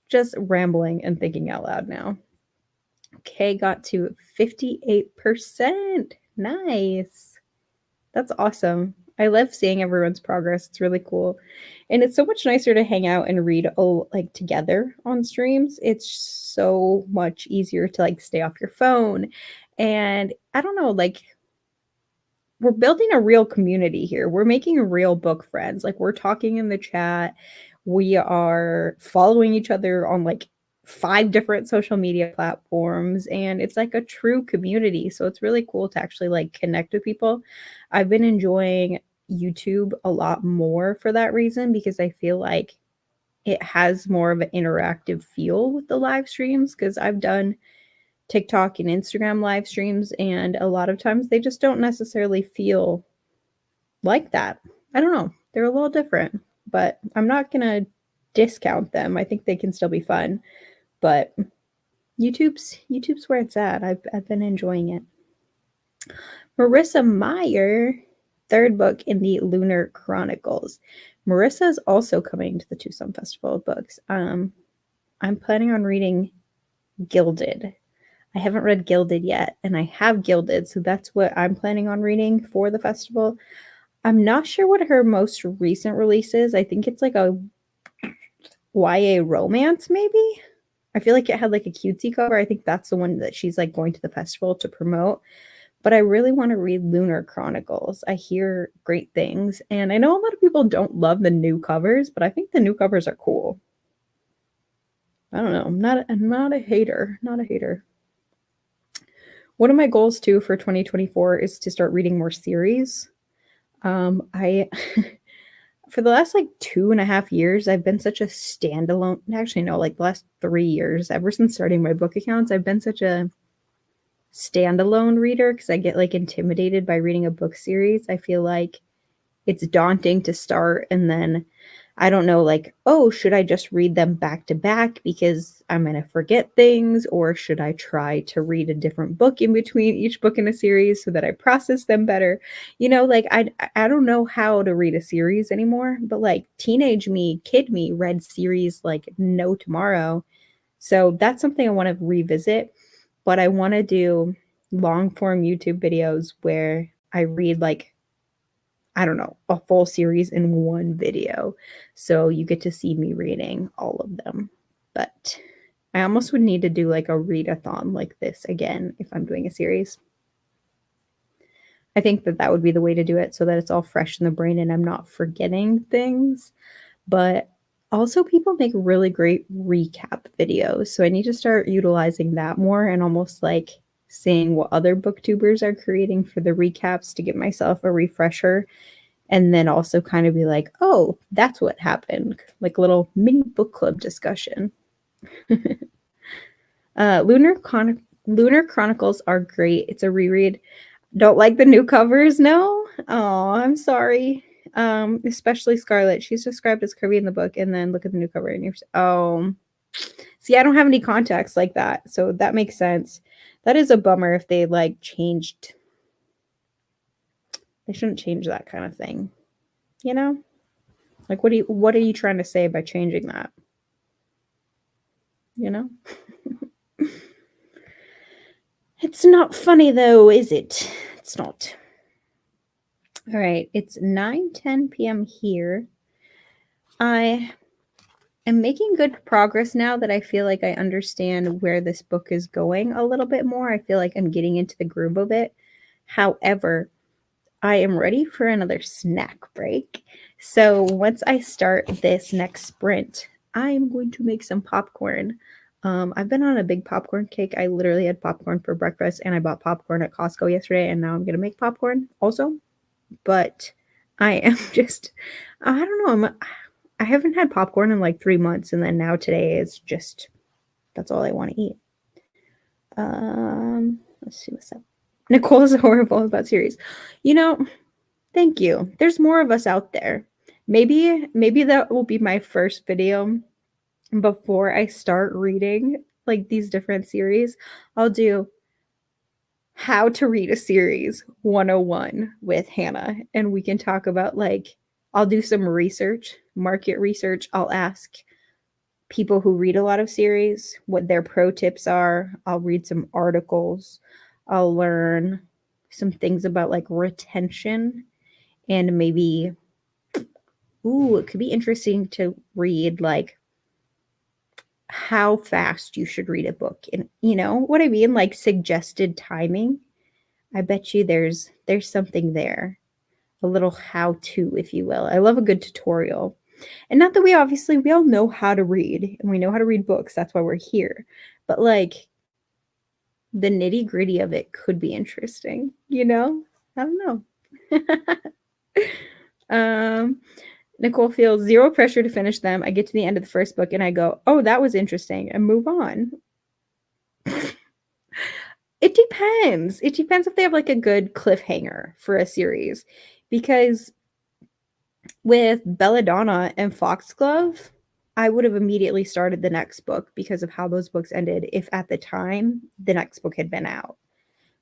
Just rambling and thinking out loud now. Okay, got to 58%. Nice. That's awesome. I love seeing everyone's progress. It's really cool. And it's so much nicer to hang out and read like together on streams. It's so much easier to like stay off your phone. And I don't know, like we're building a real community here. We're making real book friends. Like we're talking in the chat. We are following each other on like 5 different social media platforms, and it's like a true community. So it's really cool to actually like connect with people. I've been enjoying YouTube a lot more for that reason because I feel like it has more of an interactive feel with the live streams because I've done TikTok and Instagram live streams, and a lot of times they just don't necessarily feel like that. I don't know. They're a little different, but I'm not going to discount them. I think they can still be fun, but YouTube's where it's at. I've been enjoying it. Marissa Meyer, 3rd book in the Lunar Chronicles. Marissa is also coming to the Tucson Festival of Books. I'm planning on reading Gilded. I haven't read Gilded yet, and I have Gilded, so that's what I'm planning on reading for the festival. I'm not sure what her most recent release is. I think it's like a YA romance, maybe? I feel like it had like a cutesy cover. I think that's the one that she's like going to the festival to promote. But I really want to read Lunar Chronicles. I hear great things, and I know a lot of people don't love the new covers, but I think the new covers are cool. I don't know. I'm not a hater. Not a hater. One of my goals too for 2024 is to start reading more series. I for the last like 2.5 years, I've been such a standalone. Actually, no, like the last 3 years, ever since starting my book accounts, I've been such a standalone reader because I get like intimidated by reading a book series. I feel like it's daunting to start, and then I don't know, like, oh, should I just read them back to back because I'm going to forget things, or should I try to read a different book in between each book in a series so that I process them better? Like I don't know how to read a series anymore, but like teenage me, kid me read series like no tomorrow. So that's something I want to revisit, but I want to do long form YouTube videos where I read like, I don't know, a full series in one video. So you get to see me reading all of them. But I almost would need to do like a readathon like this again if I'm doing a series. I think that would be the way to do it so that it's all fresh in the brain and I'm not forgetting things. But also people make really great recap videos. So I need to start utilizing that more and almost like seeing what other booktubers are creating for the recaps to give myself a refresher. And then also kind of be like, oh, that's what happened. Like a little mini book club discussion. Lunar Chronicles are great. It's a reread. Don't like the new covers? No? Oh, I'm sorry. Especially Scarlett. She's described as curvy in the book, and then look at the new cover and you're see, I don't have any context like that, so that makes sense. That is a bummer if they like changed. They shouldn't change that kind of thing. You know? Like what are you trying to say by changing that? You know? It's not funny though, is it? It's not. All right, it's 9:10 p.m. here. I am making good progress now that I feel like I understand where this book is going a little bit more. I feel like I'm getting into the groove of it. However, I am ready for another snack break. So once I start this next sprint, I'm going to make some popcorn. I've been on a big popcorn kick. I literally had popcorn for breakfast and I bought popcorn at Costco yesterday and now I'm going to make popcorn also. But I am just, I don't know, I haven't had popcorn in like 3 months and then now today is just, that's all I want to eat. Let's see what's up. Nicole is horrible about series. You know, thank you. There's more of us out there. Maybe that will be my first video before I start reading like these different series. I'll do how to read a series 101 with Hannah and we can talk about like I'll do some research, market research. I'll ask people who read a lot of series what their pro tips are. I'll read some articles. I'll learn some things about like retention and maybe it could be interesting to read like how fast you should read a book and you know what I mean, like suggested timing. I bet you there's something there, a little how to, if you will. I love a good tutorial. And not that we all know how to read and we know how to read books, that's why we're here, but like the nitty gritty of it could be interesting, you know? I don't know. Nicole feels zero pressure to finish them. I get to the end of the first book and I go, oh, that was interesting, and move on. It depends. It depends if they have like a good cliffhanger for a series. Because with Belladonna and Foxglove, I would have immediately started the next book because of how those books ended if at the time the next book had been out.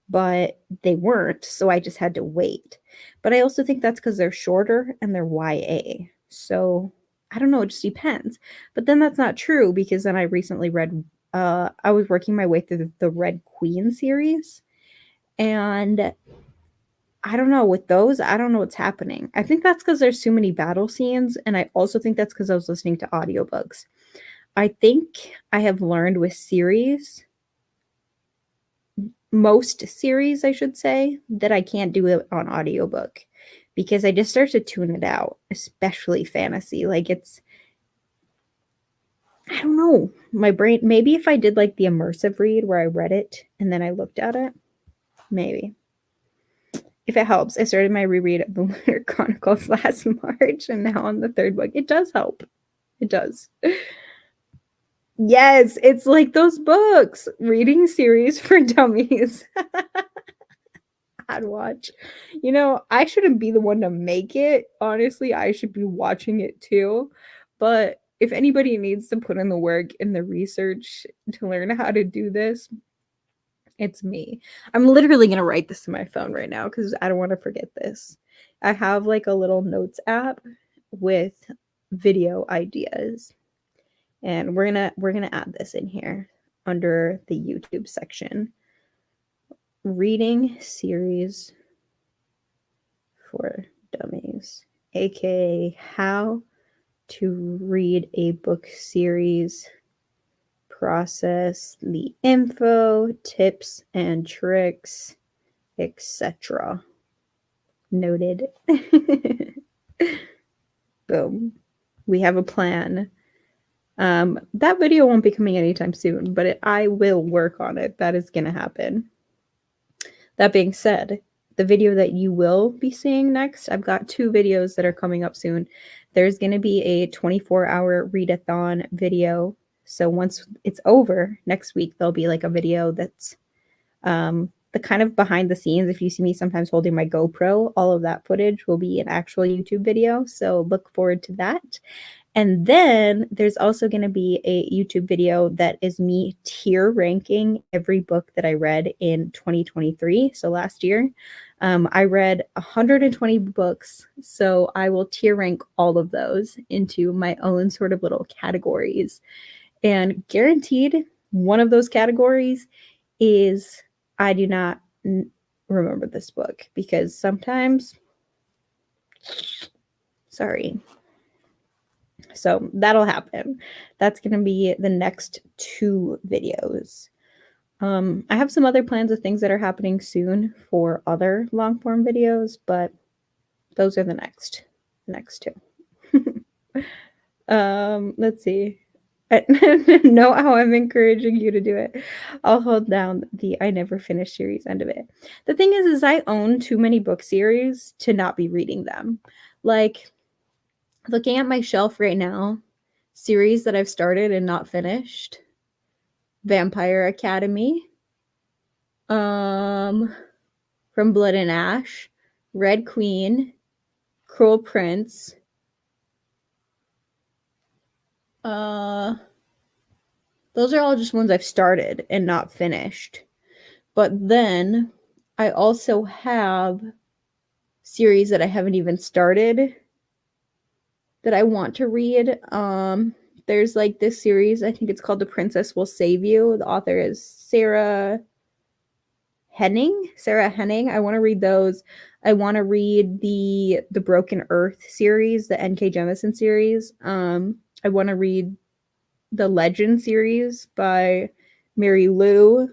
But they weren't, so I just had to wait. But I also think that's because they're shorter and they're YA. So I don't know, it just depends. But then that's not true because then I recently read, I was working my way through the Red Queen series. And I don't know, with those, I don't know what's happening. I think that's because there's too many battle scenes. And I also think that's because I was listening to audiobooks. I think I have learned with series, most series, I should say, that I can't do it on audiobook because I just start to tune it out, especially fantasy. Like I don't know, my brain, maybe if I did like the immersive read where I read it and then I looked at it, maybe. If it helps, I started my reread of the Lunar Chronicles last March and now on the third book. It does help. It does. Yes, it's like those books, reading series for dummies. I'd watch. You know, I shouldn't be the one to make it. Honestly, I should be watching it too. But if anybody needs to put in the work and the research to learn how to do this, it's me. I'm literally going to write this to my phone right now because I don't want to forget this. I have like a little notes app with video ideas. And we're gonna add this in here under the YouTube section. Reading series for dummies, aka how to read a book series, process the info, tips and tricks, etc. Noted. Boom. We have a plan. That video won't be coming anytime soon, but I will work on it. That is going to happen. That being said, the video that you will be seeing next, I've got 2 videos that are coming up soon. There's going to be a 24-hour readathon video. So once it's over next week, there'll be like a video that's the kind of behind the scenes, if you see me sometimes holding my GoPro, all of that footage will be an actual YouTube video. So look forward to that. And then there's also going to be a YouTube video that is me tier ranking every book that I read in 2023. So last year, I read 120 books. So I will tier rank all of those into my own sort of little categories. And guaranteed, one of those categories is I do not remember this book, because sometimes, sorry. So that'll happen. That's going to be the next 2 videos. I have some other plans of things that are happening soon for other long form videos, but those are the next 2. Let's see. I know how I'm encouraging you to do it. I'll hold down the I never finished series end of it. The thing is I own too many book series to not be reading them. Like, looking at my shelf right now, series that I've started and not finished: Vampire Academy, From Blood and Ash, Red Queen, Cruel Prince, those are all just ones I've started and not finished. But then I also have series that I haven't even started that I want to read. There's like this series, I think it's called The Princess Will Save You. The author is Sarah Henning. I want to read those. I want to read the Broken Earth series, the N.K. Jemisin series. I want to read the Legend series by Mary Lou.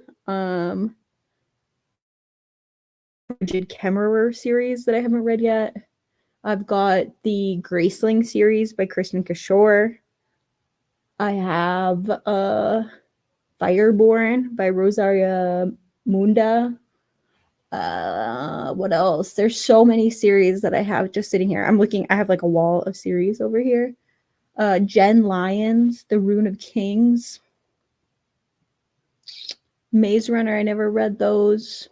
Rigid Kemmerer series that I haven't read yet. I've got the Graceling series by Kristen Kishore. I have Fireborn by Rosaria Munda. What else? There's so many series that I have just sitting here. I have like a wall of series over here. Jen Lyons, The Rune of Kings. Maze Runner, I never read those.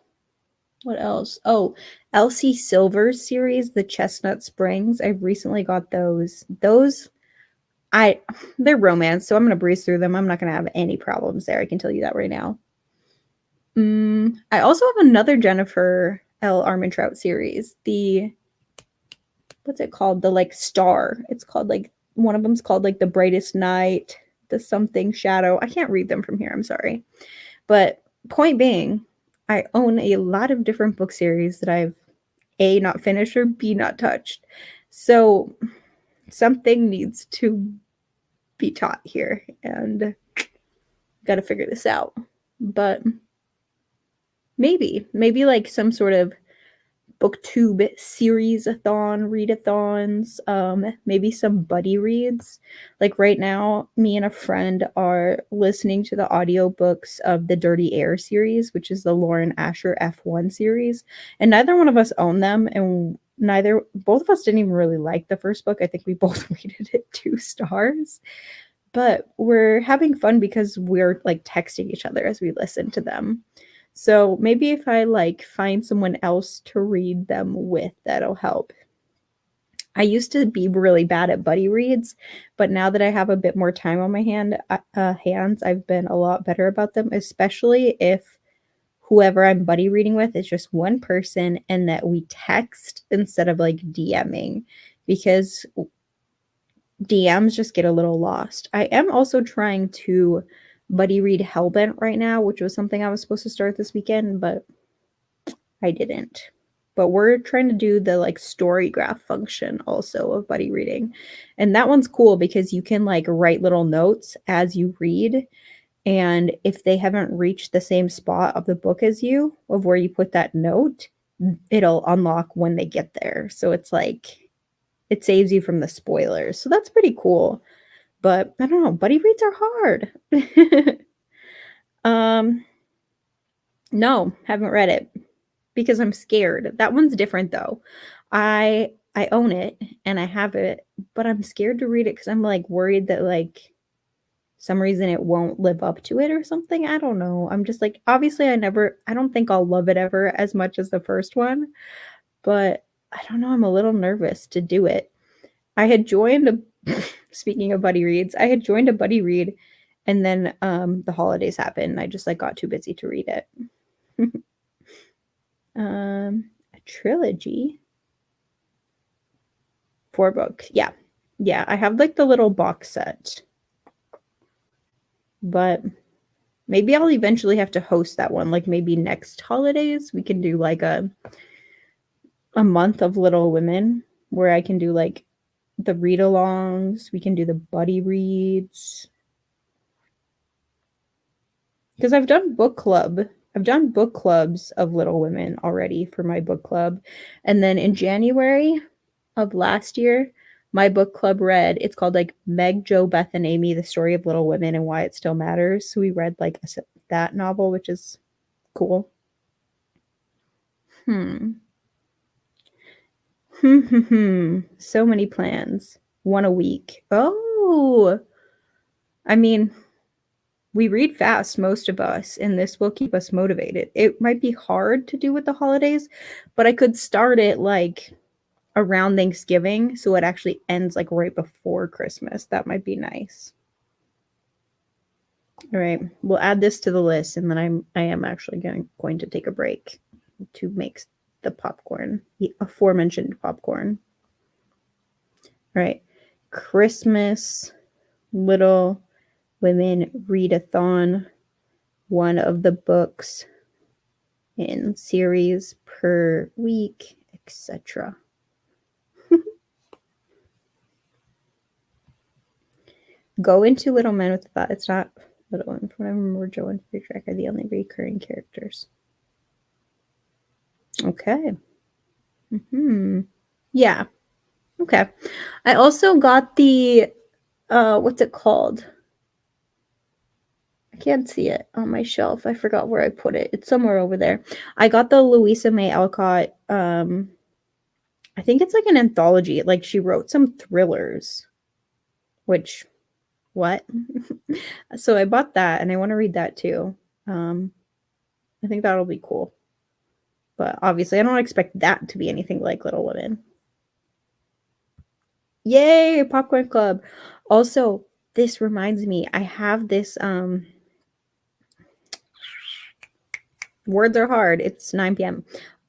What else? Oh, Elsie Silver's series, The Chestnut Springs. I've recently got those. They're romance, so I'm going to breeze through them. I'm not going to have any problems there. I can tell you that right now. I also have another Jennifer L. Armentrout series. What's it called? The like Star. It's called like, one of them's called like The Brightest Night, The Something Shadow. I can't read them from here. I'm sorry. But point being, I own a lot of different book series that I've A, not finished, or B, not touched. So something needs to be taught here, and got to figure this out. But maybe like some sort of booktube series-a-thon, readathons, maybe some buddy reads. Like right now, me and a friend are listening to the audiobooks of the Dirty Air series, which is the Lauren Asher F1 series. And neither one of us own them, and both of us didn't even really like the first book. I think we both rated it 2 stars. But we're having fun because we're like texting each other as we listen to them. So maybe if I like find someone else to read them with, that'll help. I used to be really bad at buddy reads, but now that I have a bit more time on my hands, I've been a lot better about them, especially if whoever I'm buddy reading with is just one person and that we text instead of like DMing, because DMs just get a little lost. I am also trying to buddy read Hellbent right now, which was something I was supposed to start this weekend, but I didn't. But we're trying to do the like story graph function also of buddy reading. And that one's cool because you can like write little notes as you read. And if they haven't reached the same spot of the book as you, of where you put that note, it'll unlock when they get there. So it's like, it saves you from the spoilers. So that's pretty cool. But I don't know, buddy reads are hard. No, haven't read it because I'm scared. That one's different though. I own it and I have it, but I'm scared to read it because I'm like worried that like some reason it won't live up to it or something. I don't know. I'm just like, obviously I don't think I'll love it ever as much as the first one, but I don't know. I'm a little nervous to do it. I had joined speaking of buddy reads, I had joined a buddy read and then the holidays happened and I just like got too busy to read it. A trilogy. 4 books. Yeah. Yeah, I have like the little box set. But maybe I'll eventually have to host that one. Like maybe next holidays we can do like a month of Little Women where I can do like the read-alongs, we can do the buddy reads. Because I've done book club. I've done book clubs of Little Women already for my book club. And then in January of last year, my book club read, it's called like Meg, Jo, Beth, and Amy, The Story of Little Women and Why It Still Matters. So we read like that novel, which is cool. So many plans. One a week. Oh, I mean, we read fast, most of us, and this will keep us motivated. It might be hard to do with the holidays, but I could start it like around Thanksgiving so it actually ends like right before Christmas. That might be nice. All right, we'll add this to the list, and then I am actually going to take a break to make the popcorn, the aforementioned popcorn. All right, Christmas Little Women Readathon, one of the books in series per week, etc. Go into Little Men with Thought. It's not Little Women. From what I remember, Jo and Friedrich are the only recurring characters. Okay. Yeah. Okay. I also got the what's it called? I can't see it on my shelf. I forgot where I put it. It's somewhere over there. I got the Louisa May Alcott. I think it's like an anthology. Like she wrote some thrillers, which what? So I bought that and I want to read that too. I think that'll be cool. But obviously I don't expect that to be anything like Little Women. Yay, Popcorn Club. Also, this reminds me, I have this words are hard. It's 9 p.m.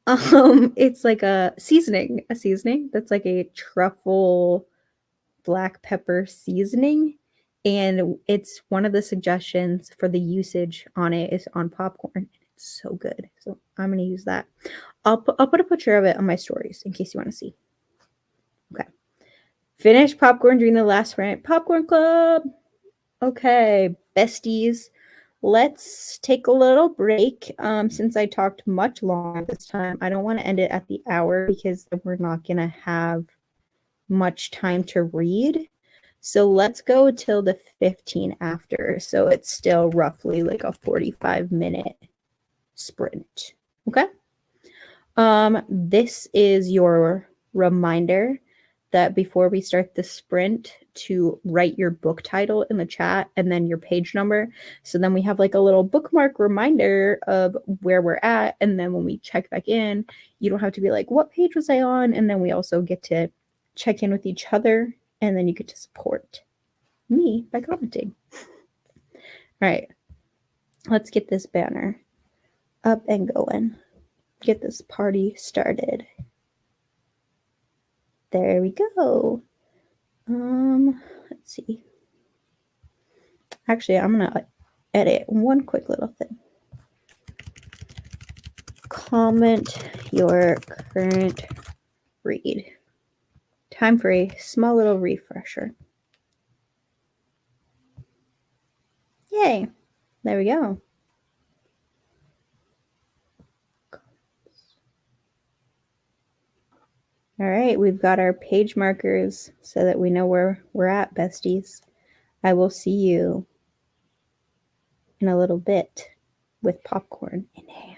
It's like a seasoning that's like a truffle black pepper seasoning. And it's one of the suggestions for the usage on it is on popcorn. It's so good. So I'm going to use that. I'll put a picture of it on my stories in case you want to see. Okay. Finish popcorn during the last rant. Popcorn Club. Okay, besties. Let's take a little break. Since I talked much longer this time, I don't want to end it at the hour because we're not going to have much time to read. So let's go till the 15 after. So it's still roughly like a 45-minute sprint. Okay. This is your reminder that before we start the sprint to write your book title in the chat and then your page number. So then we have like a little bookmark reminder of where we're at. And then when we check back in, you don't have to be like, what page was I on? And then we also get to check in with each other. And then you get to support me by commenting. All right. Let's get this banner up and going. Get this party started. There we go. Let's see. Actually, I'm gonna edit one quick little thing. Comment your current read. Time for a small little refresher. Yay. There we go. All right, we've got our page markers so that we know where we're at, besties. I will see you in a little bit with popcorn in hand.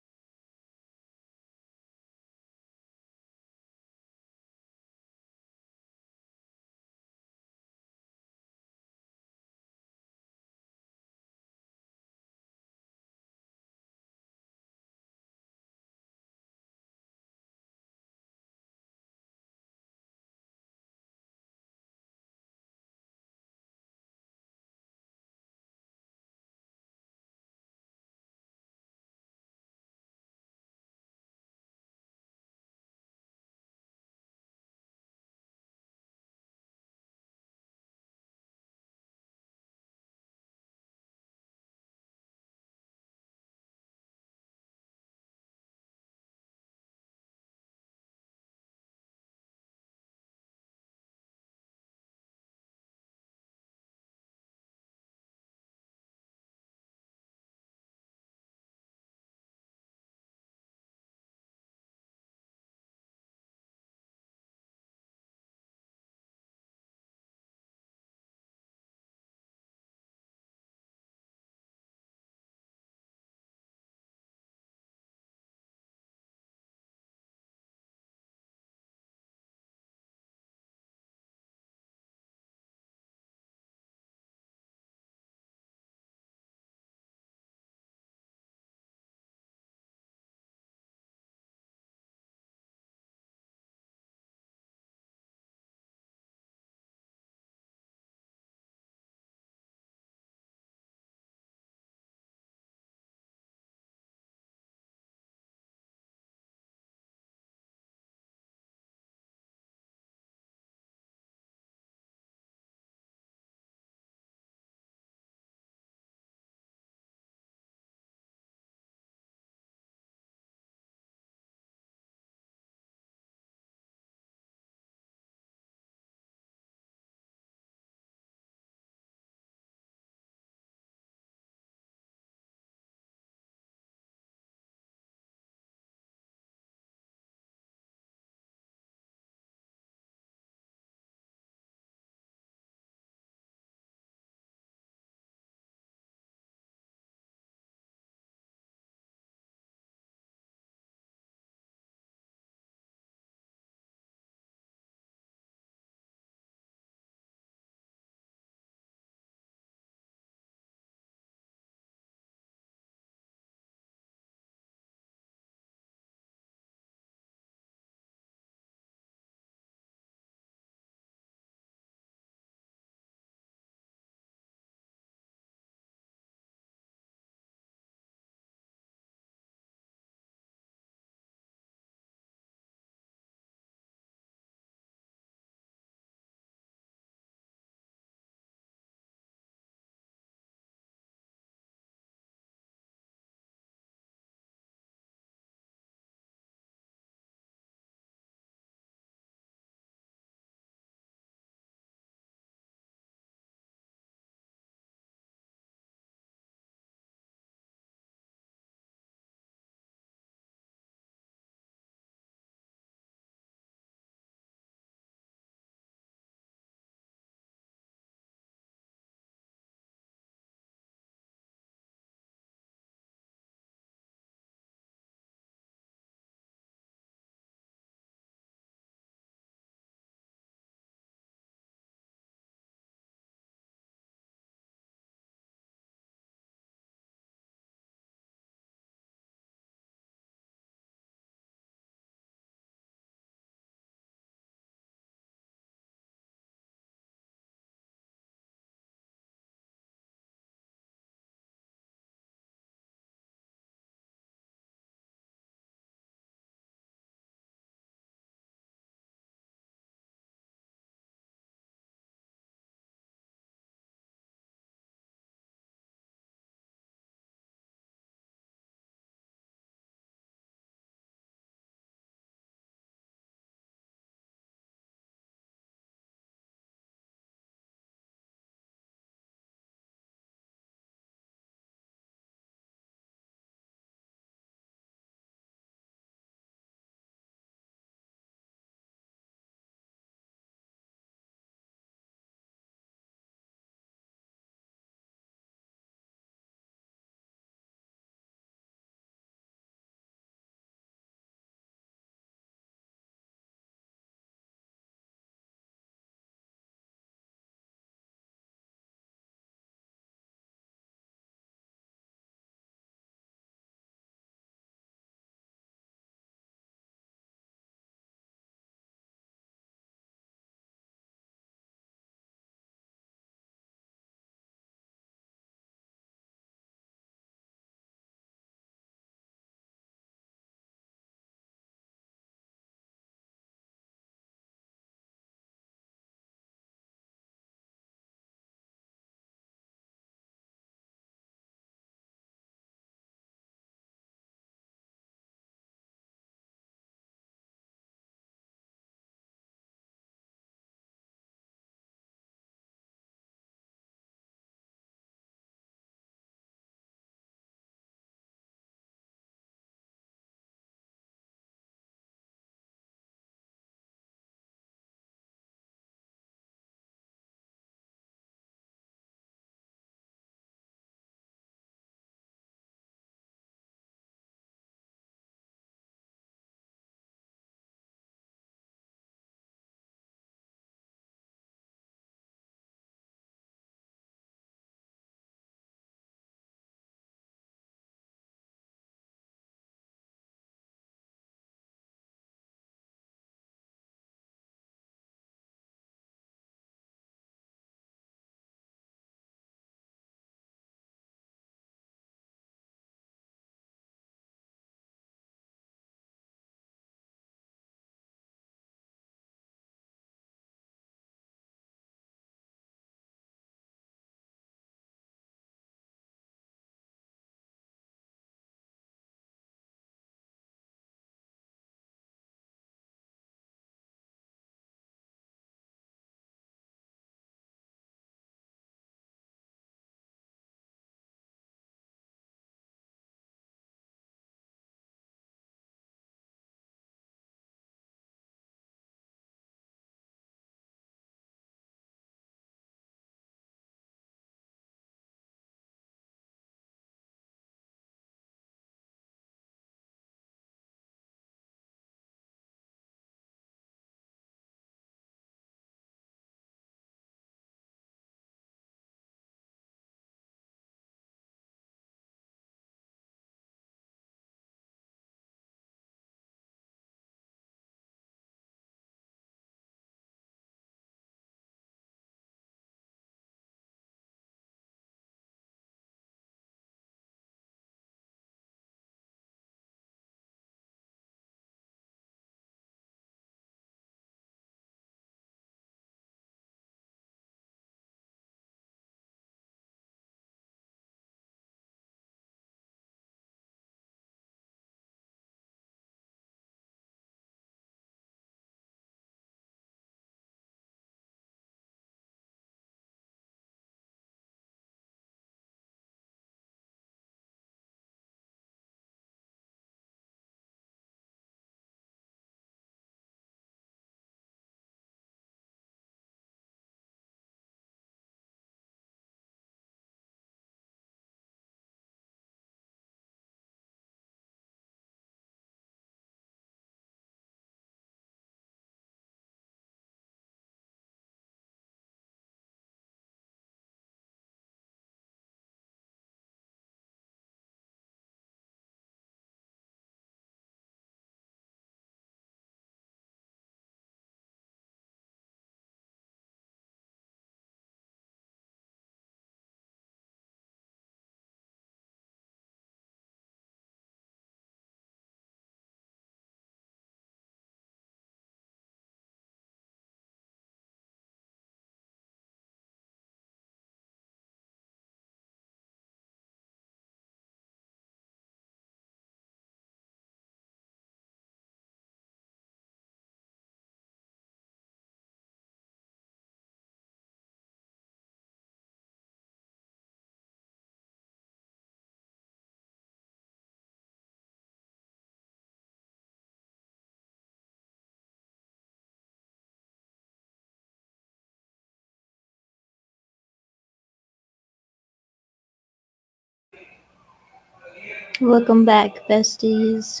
Welcome back, besties.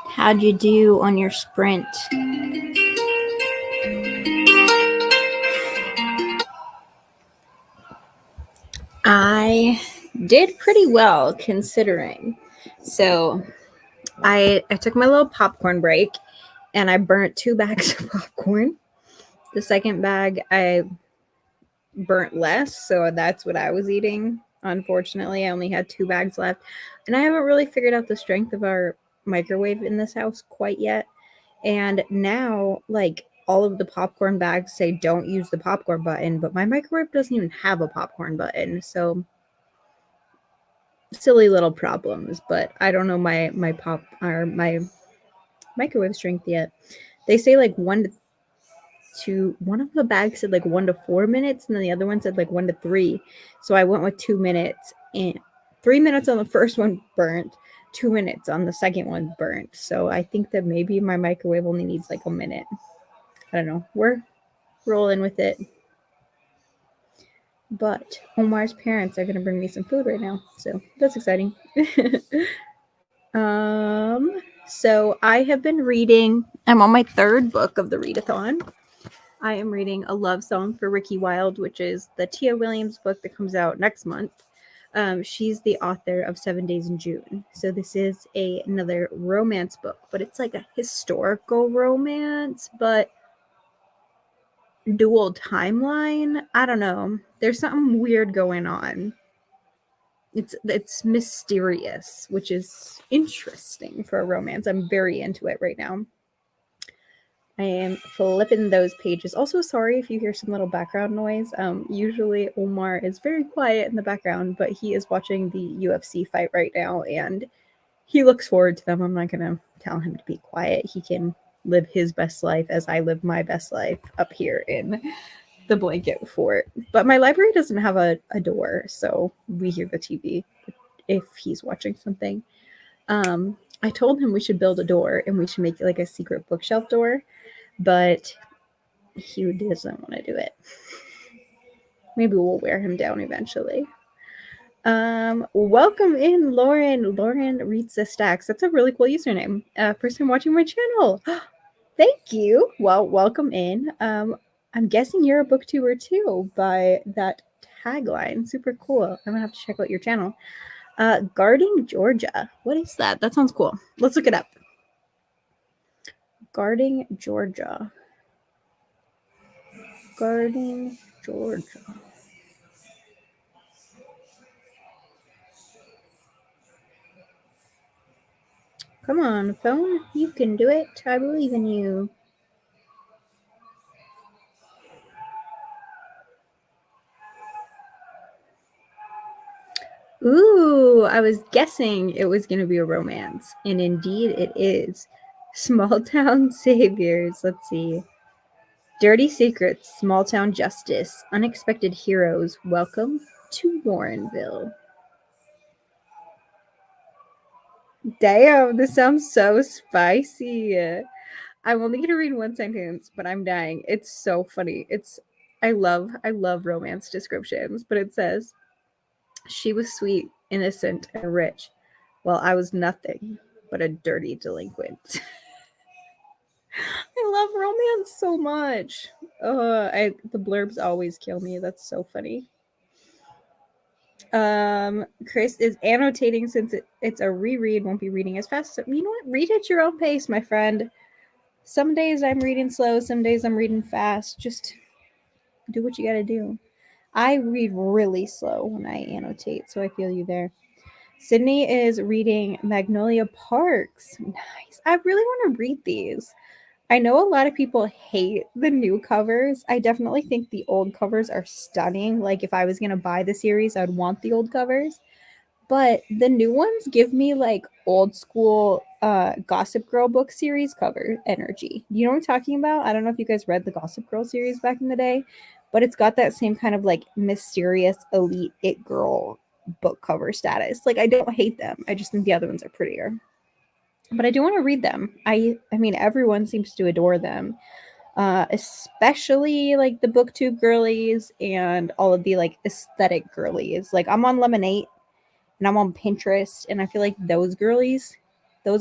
How'd you do on your sprint? I did pretty well considering. So I took my little popcorn break and I burnt 2 bags of popcorn. The second bag I burnt less, so that's what I was eating. Unfortunately, I only had 2 bags left, and I haven't really figured out the strength of our microwave in this house quite yet. And now, like, all of the popcorn bags say don't use the popcorn button, but my microwave doesn't even have a popcorn button, so silly little problems. But I don't know my microwave strength yet. They say like 1 of the bags said like 1 to 4 minutes, and then the other one said like 1 to 3. So I went with 2 minutes, and 3 minutes on the first one burnt, 2 minutes on the second one burnt. So I think that maybe my microwave only needs like a minute. I don't know. We're rolling with it. But Omar's parents are going to bring me some food right now. So that's exciting. So I have been reading, I'm on my 3rd book of the Readathon. I am reading A Love Song for Ricky Wilde, which is the Tia Williams book that comes out next month. She's the author of 7 Days in June. So this is another romance book, but it's like a historical romance, but dual timeline. I don't know. There's something weird going on. It's mysterious, which is interesting for a romance. I'm very into it right now. I am flipping those pages. Also, sorry if you hear some little background noise. Usually Omar is very quiet in the background, but he is watching the UFC fight right now, and he looks forward to them. I'm not gonna tell him to be quiet. He can live his best life as I live my best life up here in the blanket fort. But my library doesn't have a door, so we hear the TV if he's watching something. I told him we should build a door and we should make it like a secret bookshelf door, but he doesn't want to do it. Maybe we'll wear him down eventually. Welcome in, Lauren. Lauren reads the stacks. That's a really cool username. First time watching my channel. Thank you. Well, welcome in. I'm guessing you're a booktuber too by that tagline. Super cool. I'm gonna have to check out your channel. Guarding Georgia. What is that? That sounds cool. Let's look it up. Guarding Georgia. Guarding Georgia. Come on, phone. You can do it. I believe in you. Ooh, I was guessing it was going to be a romance. And indeed it is. Small town saviors. Let's see. Dirty secrets, small town justice, unexpected heroes. Welcome to Warrenville. Damn, this sounds so spicy. I'm only gonna read 1 sentence, but I'm dying. It's so funny. I love romance descriptions, but it says, she was sweet, innocent, and rich, while I was nothing but a dirty delinquent. I love romance so much. The blurbs always kill me. That's so funny. Chris is annotating since it's a reread, won't be reading as fast. So, you know what? Read at your own pace, my friend. Some days I'm reading slow, some days I'm reading fast. Just do what you gotta do. I read really slow when I annotate, so I feel you there. Sydney is reading Magnolia Parks. Nice. I really want to read these. I know a lot of people hate the new covers. I definitely think the old covers are stunning. Like, if I was going to buy the series, I'd want the old covers. But the new ones give me like old school Gossip Girl book series cover energy. You know what I'm talking about? I don't know if you guys read the Gossip Girl series back in the day, but it's got that same kind of like mysterious elite it girl book cover status. Like, I don't hate them. I just think the other ones are prettier. But I do want to read them. I mean, everyone seems to adore them. Especially like the booktube girlies and all of the like aesthetic girlies. Like, I'm on Lemonade, and I'm on Pinterest, and I feel like those girlies know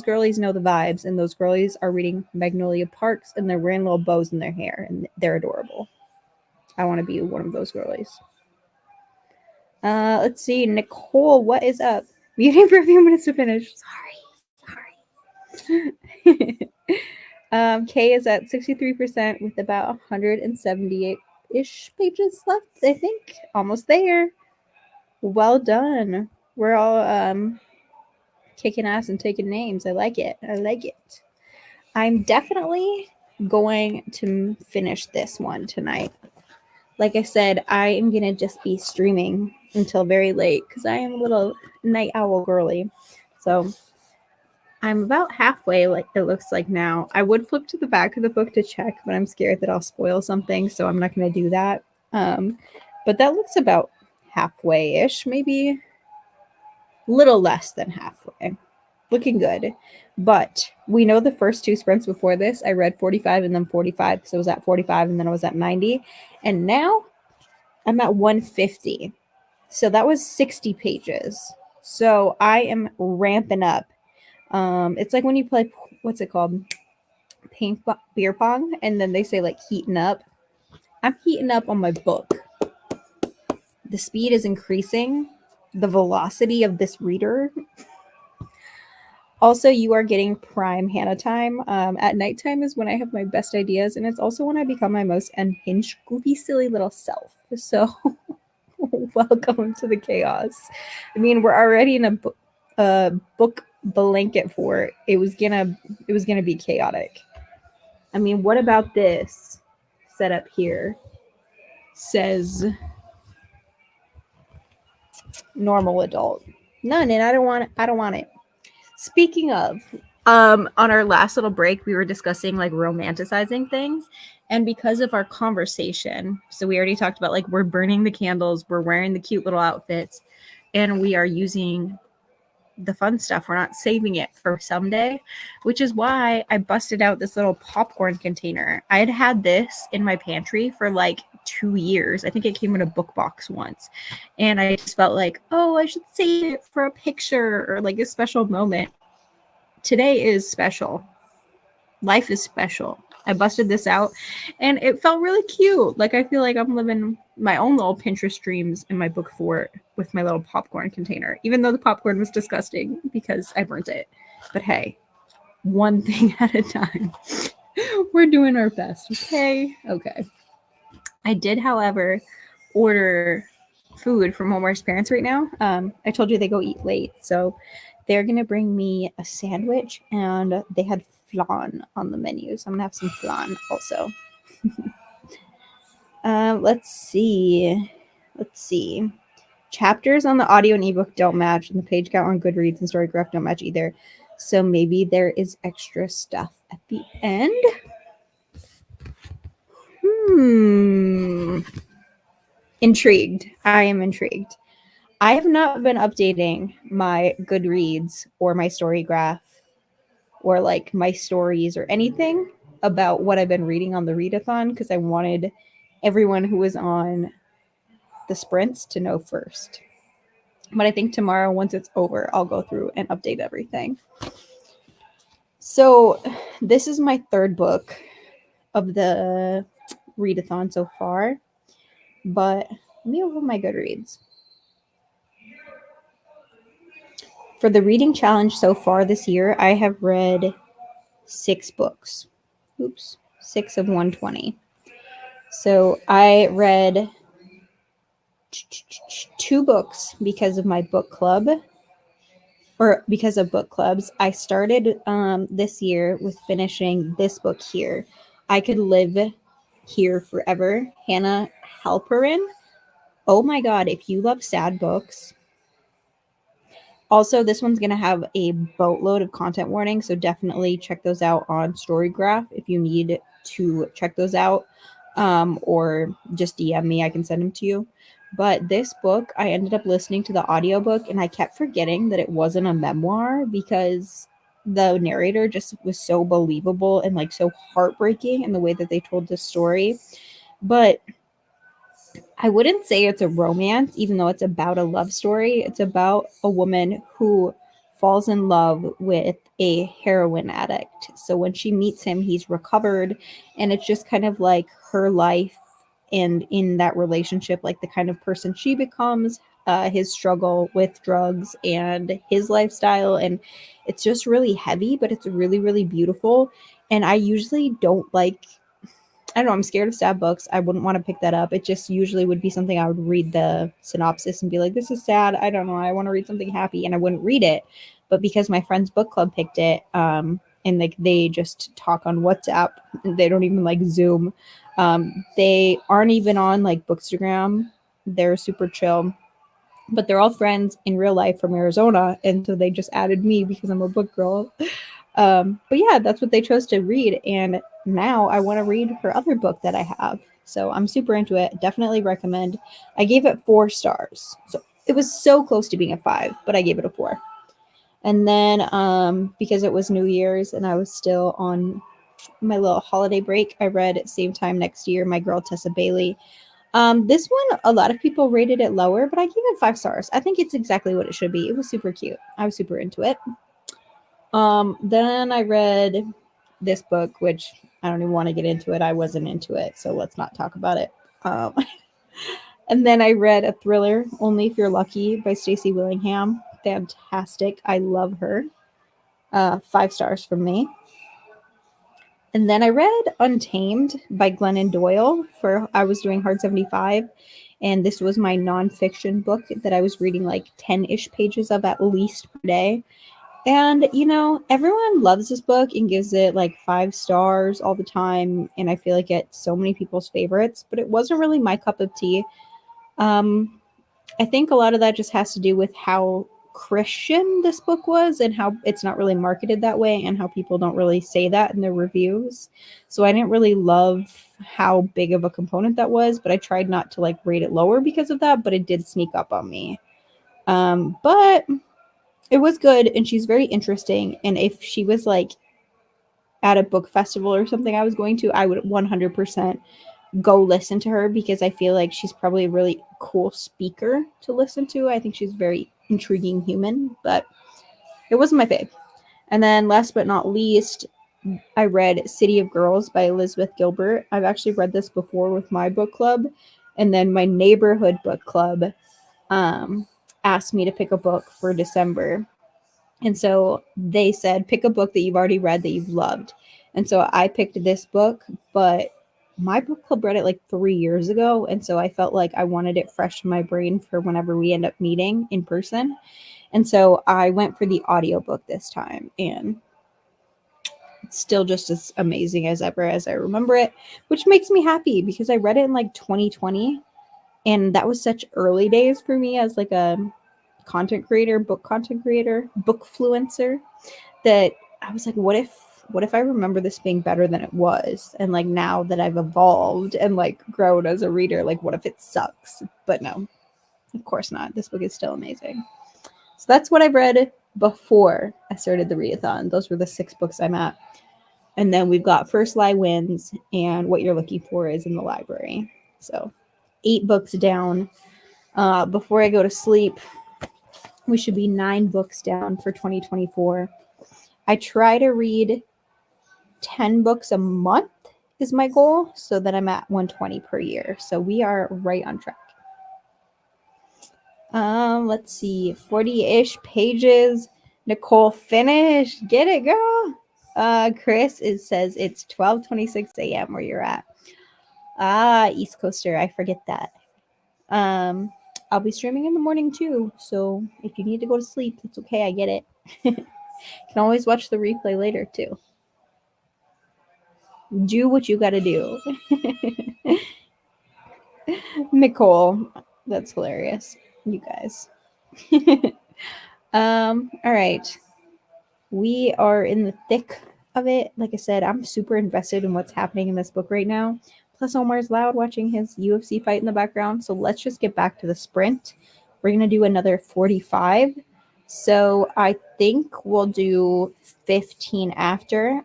the vibes, and those girlies are reading Magnolia Parks, and they're wearing little bows in their hair, and they're adorable. I want to be one of those girlies. Let's see, Nicole, what is up? Waiting for a few minutes to finish. Sorry. K is at 63% with about 178-ish pages left, I think. Almost there. Well done. We're all kicking ass and taking names. I like it. I'm definitely going to finish this one tonight. Like I said, I am going to just be streaming until very late because I am a little night owl girly. So I'm about halfway, like it looks like now. I would flip to the back of the book to check, but I'm scared that I'll spoil something, so I'm not going to do that. But that looks about halfway-ish, maybe a little less than halfway. Looking good. But we know the first two sprints before this, I read 45 and then 45 because I was at 45 and then I was at 90. And now I'm at 150. So that was 60 pages. So I am ramping up. It's like when you play, what's it called? Beer pong. And then they say like heating up. I'm heating up on my book. The speed is increasing. The velocity of this reader. Also, you are getting prime Hannah time. At nighttime is when I have my best ideas, and it's also when I become my most unhinged, goofy, silly little self. So, welcome to the chaos. I mean, we're already in a book blanket fort. It was gonna be chaotic. I mean, what about this setup here? Says normal adult. None, and I don't want it. Speaking of, on our last little break, we were discussing like romanticizing things. And because of our conversation, so we already talked about like we're burning the candles, we're wearing the cute little outfits, and we are using the fun stuff. We're not saving it for someday, which is why I busted out this little popcorn container. I had had this in my pantry for like 2 years. I think it came in a book box once. And I just felt like, oh, I should save it for a picture or like a special moment. Today is special. Life is special. I busted this out and it felt really cute. Like I feel like I'm living my own little Pinterest dreams in my book fort with my little popcorn container, even though the popcorn was disgusting because I burnt it. But hey, one thing at a time. We're doing our best. Okay. I did, however, order food from Homer's parents right now. I told you they go eat late. So they're going to bring me a sandwich and they had flan on the menu. So I'm going to have some flan also. Let's see. Chapters on the audio and ebook don't match, and the page count on Goodreads and Storygraph don't match either. So maybe there is extra stuff at the end. Intrigued. I am intrigued. I have not been updating my Goodreads or my Storygraph or like my stories or anything about what I've been reading on the Readathon because I wanted everyone who was on the sprints to know first. But I think tomorrow, once it's over, I'll go through and update everything. So this is my third book of the Readathon so far. But let me open my Goodreads. For the reading challenge so far this year, I have read 6 books. 6 of 120. So I read 2 books because of my book club, or because of book clubs. I started this year with finishing this book here. I Could Live Here Forever, Hannah Halperin. Oh my God, if you love sad books. Also, this one's going to have a boatload of content warnings, so definitely check those out on Storygraph if you need to check those out, or just DM me. I can send them to you. But this book, I ended up listening to the audiobook, and I kept forgetting that it wasn't a memoir because the narrator just was so believable and like so heartbreaking in the way that they told the story. But I wouldn't say it's a romance, even though it's about a love story. It's about a woman who falls in love with a heroin addict. So when she meets him, he's recovered, and it's just kind of like her life and in that relationship, like the kind of person she becomes, his struggle with drugs and his lifestyle. And it's just really heavy, but it's really, really beautiful. And I usually don't like, I don't know, I'm scared of sad books. I wouldn't want to pick that up. It just usually would be something I would read the synopsis and be like, this is sad. I don't know. I want to read something happy, and I wouldn't read it. But because my friend's book club picked it, and like they just talk on WhatsApp, they don't even like Zoom. They aren't even on like Bookstagram. They're super chill, but they're all friends in real life from Arizona. And so they just added me because I'm a book girl. But yeah, that's what they chose to read. And now I want to read her other book that I have. So I'm super into it. Definitely recommend. I gave it 4 stars. So it was so close to being a 5, but I gave it a 4. And then because it was New Year's and I was still on my little holiday break, I read Same Time Next Year, My Girl Tessa Bailey. This one, a lot of people rated it lower, but I gave it 5 stars. I think it's exactly what it should be. It was super cute. I was super into it. Then I read this book, which I don't even want to get into it. I wasn't into it, so let's not talk about it. Um, and then I read a thriller, Only If You're Lucky, by Stacey Willingham. Fantastic. I love her. 5 stars from me. And then I read Untamed by Glennon Doyle for I was doing Hard 75. And this was my nonfiction book that I was reading like 10-ish pages of at least per day. And, you know, everyone loves this book and gives it like 5 stars all the time. And I feel like it's so many people's favorites, but it wasn't really my cup of tea. I think a lot of that just has to do with how Christian this book was and how it's not really marketed that way and how people don't really say that in their reviews. So I didn't really love how big of a component that was, but I tried not to like rate it lower because of that, but it did sneak up on me. But it was good and she's very interesting. And if she was like at a book festival or something I was going to, I would 100% go listen to her because I feel like she's probably a really cool speaker to listen to. I think she's a very intriguing human, but it wasn't my fave. And then last but not least, I read City of Girls by Elizabeth Gilbert. I've actually read this before with my book club. And then my neighborhood book club asked me to pick a book for December. And so they said, pick a book that you've already read that you've loved. And so I picked this book, but my book club read it like 3 years ago. And so I felt like I wanted it fresh in my brain for whenever we end up meeting in person. And so I went for the audiobook this time. And it's still just as amazing as ever as I remember it, which makes me happy because I read it in like 2020. And that was such early days for me as like a content creator, book fluencer, that I was like, what if I remember this being better than it was? And like now that I've evolved and like grown as a reader, like what if it sucks? But no, of course not. This book is still amazing. So that's what I've read before I started the readathon. Those were the 6 books I'm at. And then we've got First Lie Wins and What You're Looking For is in the library. So 8 books down. Before I go to sleep, we should be 9 books down for 2024. I try to read 10 books a month is my goal, so that I'm at 120 per year. So we are right on track. Let's see, 40-ish pages. Nicole finished. Get it, girl. Chris says it's 12:26 a.m. where you're at. East Coaster, I forget that. I'll be streaming in the morning too, so if you need to go to sleep, it's okay. I get it. Can always watch the replay later too. Do what you gotta do. Nicole, that's hilarious. You guys. All right. We are in the thick of it. Like I said, I'm super invested in what's happening in this book right now. Plus, Omar's loud watching his UFC fight in the background. So let's just get back to the sprint. We're going to do another 45. So I think we'll do 15 after.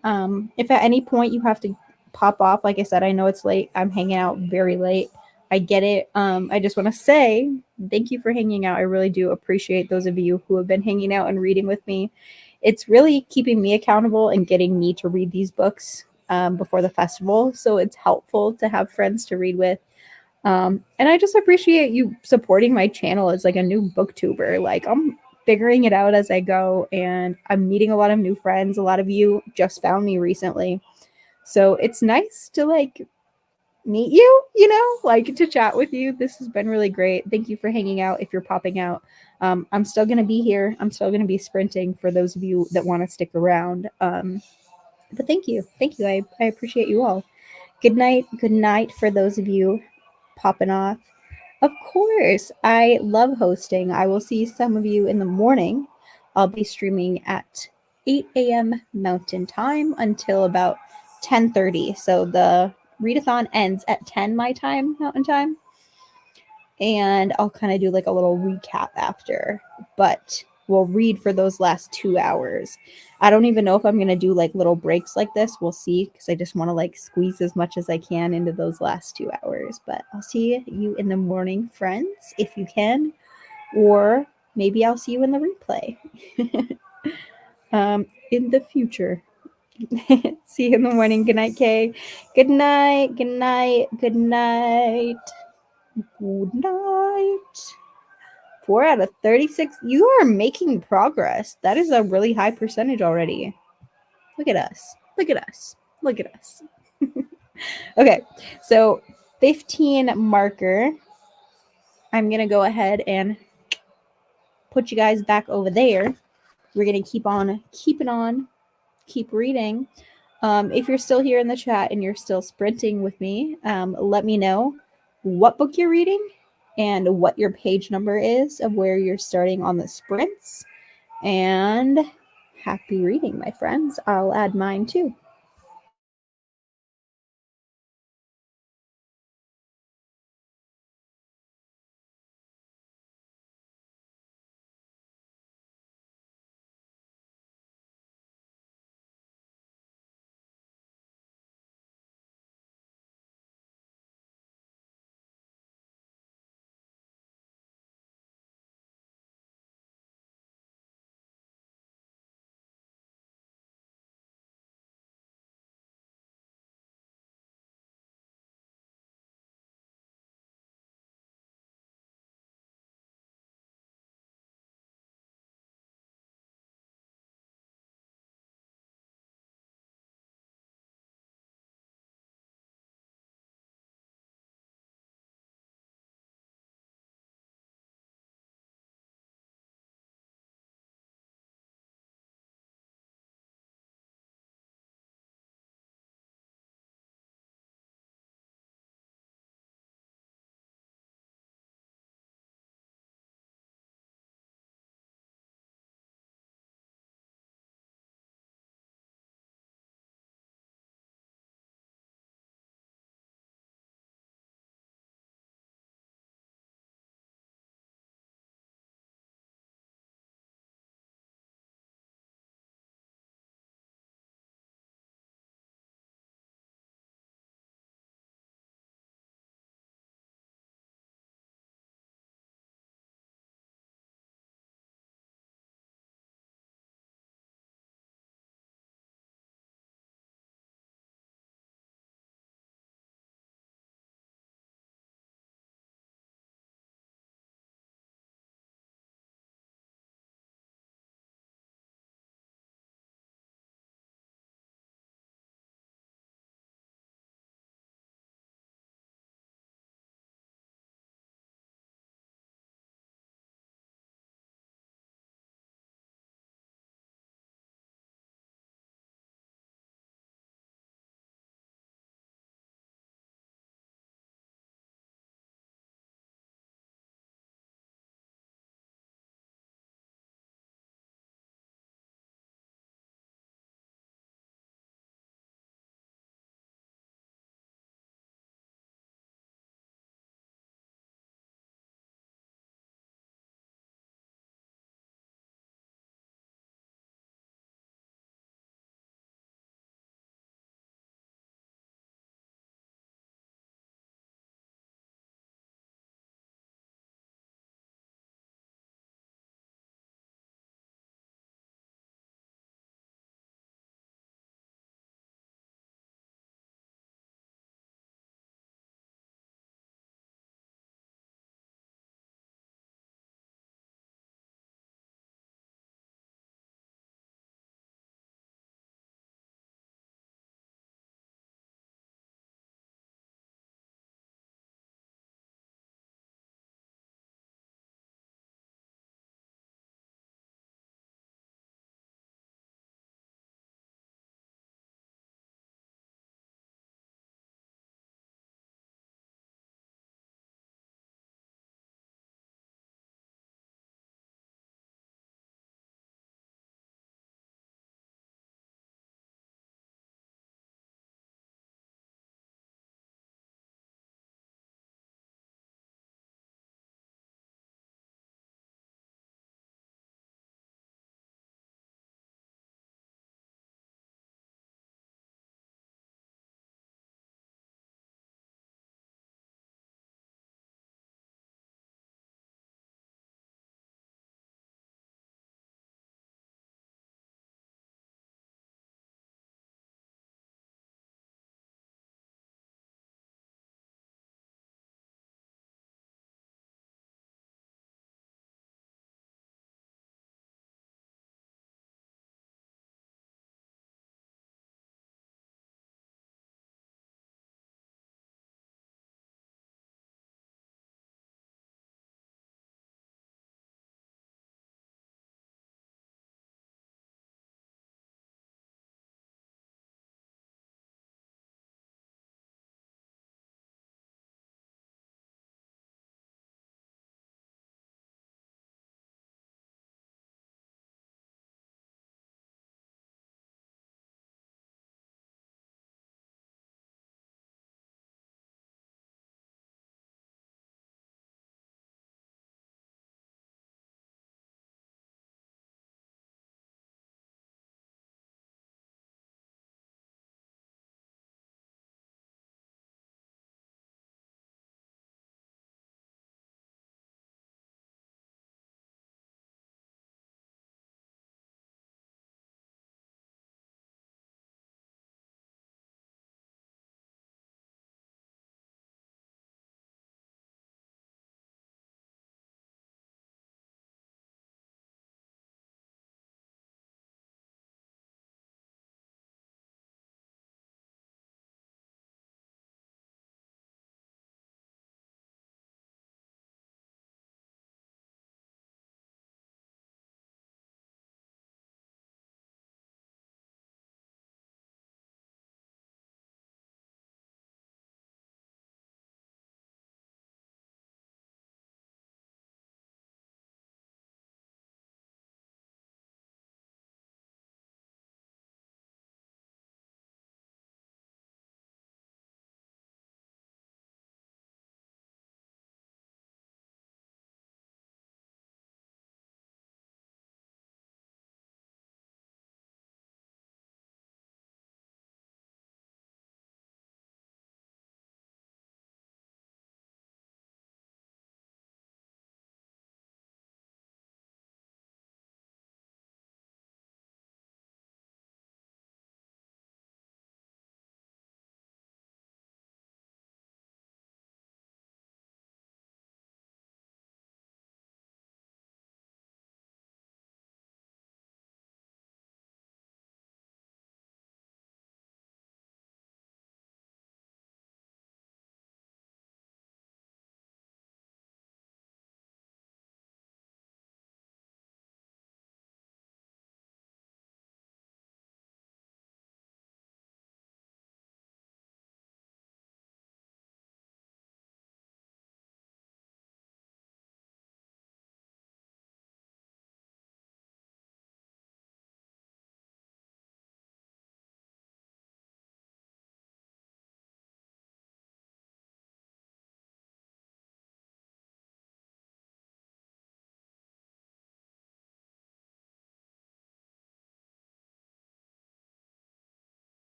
If at any point you have to pop off, like I said, I know it's late. I'm hanging out very late. I get it. I just want to say thank you for hanging out. I really do appreciate those of you who have been hanging out and reading with me. It's really keeping me accountable and getting me to read these books before the festival. So it's helpful to have friends to read with. And I just appreciate you supporting my channel as like a new booktuber. Like I'm figuring it out as I go, and I'm meeting a lot of new friends. A lot of you just found me recently. So it's nice to like meet you, like to chat with you. This has been really great. Thank you for hanging out if you're popping out. I'm still going to be here. I'm still going to be sprinting for those of you that want to stick around. But thank you. Thank you. I appreciate you all. Good night. Good night for those of you popping off. Of course, I love hosting. I will see some of you in the morning. I'll be streaming at 8 a.m. Mountain Time until about 10:30. So the readathon ends at 10 my time, Mountain Time. And I'll kind of do like a little recap after. But we'll read for those last 2 hours. I don't even know if I'm going to do like little breaks like this. We'll see, because I just want to like squeeze as much as I can into those last 2 hours. But I'll see you in the morning, friends, if you can. Or maybe I'll see you in the replay in the future. See you in the morning. Good night, Kay. Good night. Good night. Good night. Good night. 4 out of 36. You are making progress. That is a really high percentage already. Look at us. Look at us. Look at us. Okay, so 15 marker. I'm going to go ahead and put you guys back over there. We're going to keep on keeping on, keep reading. If you're still here in the chat and you're still sprinting with me, let me know what book you're reading and what your page number is of where you're starting on the sprints. And happy reading, my friends. I'll add mine too.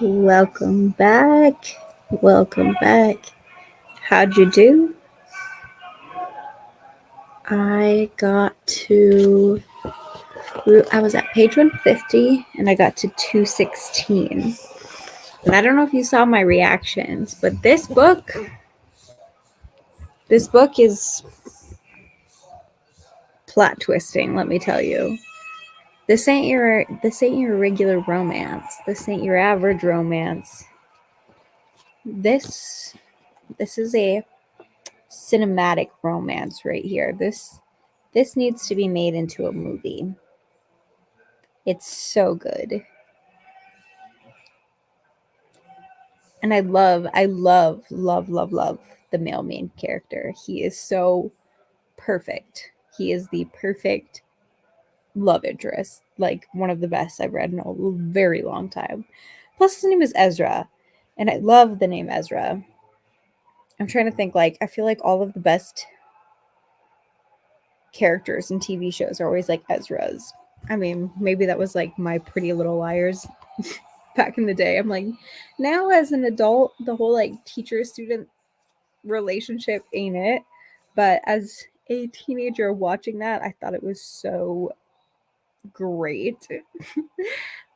Welcome back. Welcome back. How'd you do? I was at page 150 and I got to 216. And I don't know if you saw my reactions, but this book is plot twisting, let me tell you. This ain't your regular romance. This ain't your average romance. This is a cinematic romance right here. This needs to be made into a movie. It's so good. And I love the male main character. He is so perfect. He is the perfect love interest. Like one of the best I've read in a very long time. Plus his name is Ezra. And I love the name Ezra. I'm trying to think, like, I feel like all of the best characters in TV shows are always like Ezra's. I mean, maybe that was like my Pretty Little Liars back in the day. I'm like, now as an adult, the whole like teacher student relationship ain't it. But as a teenager watching that, I thought it was so great.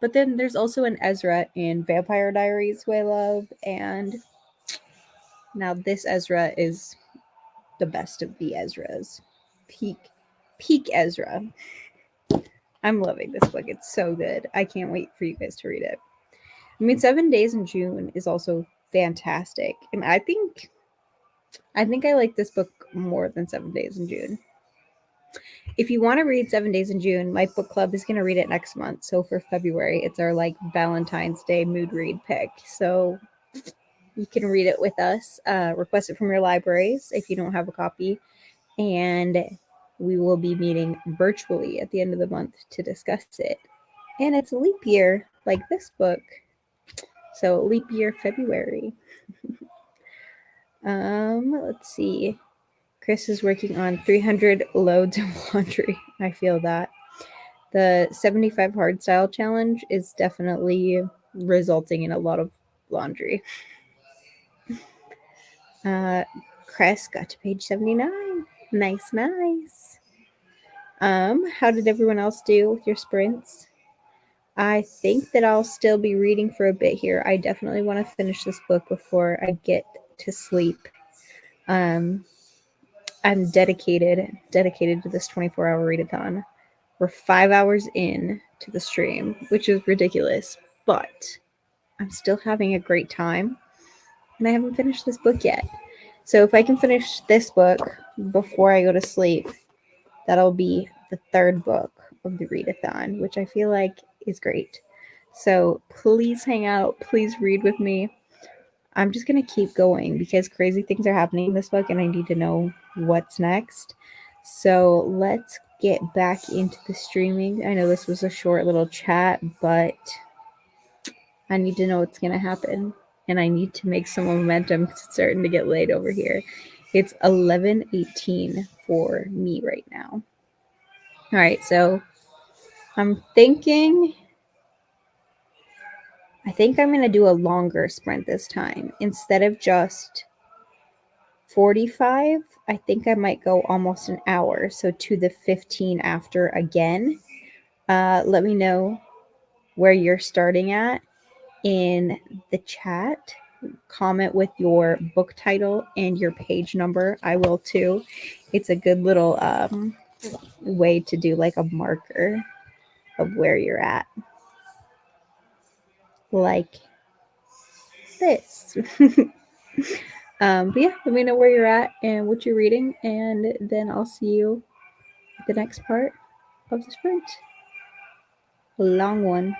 But then there's also an Ezra in Vampire Diaries who I love, and now this Ezra is the best of the Ezras. Peak Ezra. I'm loving this book. It's so good. I can't wait for you guys to read it. I mean, 7 Days in June is also fantastic. And I think I like this book more than 7 Days in June. If you want to read 7 Days in June, my book club is going to read it next month. So for February, it's our like Valentine's Day mood read pick. So you can read it with us. Request it from your libraries if you don't have a copy. And we will be meeting virtually at the end of the month to discuss it. And it's a leap year, like this book. So leap year February. Let's see. Chris is working on 300 loads of laundry. I feel that. The 75 hard style challenge is definitely resulting in a lot of laundry. Chris got to page 79. Nice. How did everyone else do with your sprints? I think that I'll still be reading for a bit here. I definitely want to finish this book before I get to sleep. I'm dedicated to this 24-hour readathon. We're 5 hours in to the stream, which is ridiculous, but I'm still having a great time, and I haven't finished this book yet. So if I can finish this book before I go to sleep, that'll be the third book of the readathon, which I feel like is great. So please hang out. Please read with me. I'm just going to keep going because crazy things are happening in this book and I need to know what's next. So let's get back into the streaming. I know this was a short little chat, but I need to know what's going to happen. And I need to make some momentum because it's starting to get late over here. It's 11:18 for me right now. All right, so I'm thinking I think I'm going to do a longer sprint this time. Instead of just 45, I think I might go almost an hour. So to the 15 after again. Let me know where you're starting at in the chat. Comment with your book title and your page number. I will too. It's a good little way to do like a marker of where you're at. Like this. But yeah, let me know where you're at and what you're reading, and then I'll see you at the next part of the sprint. A long one.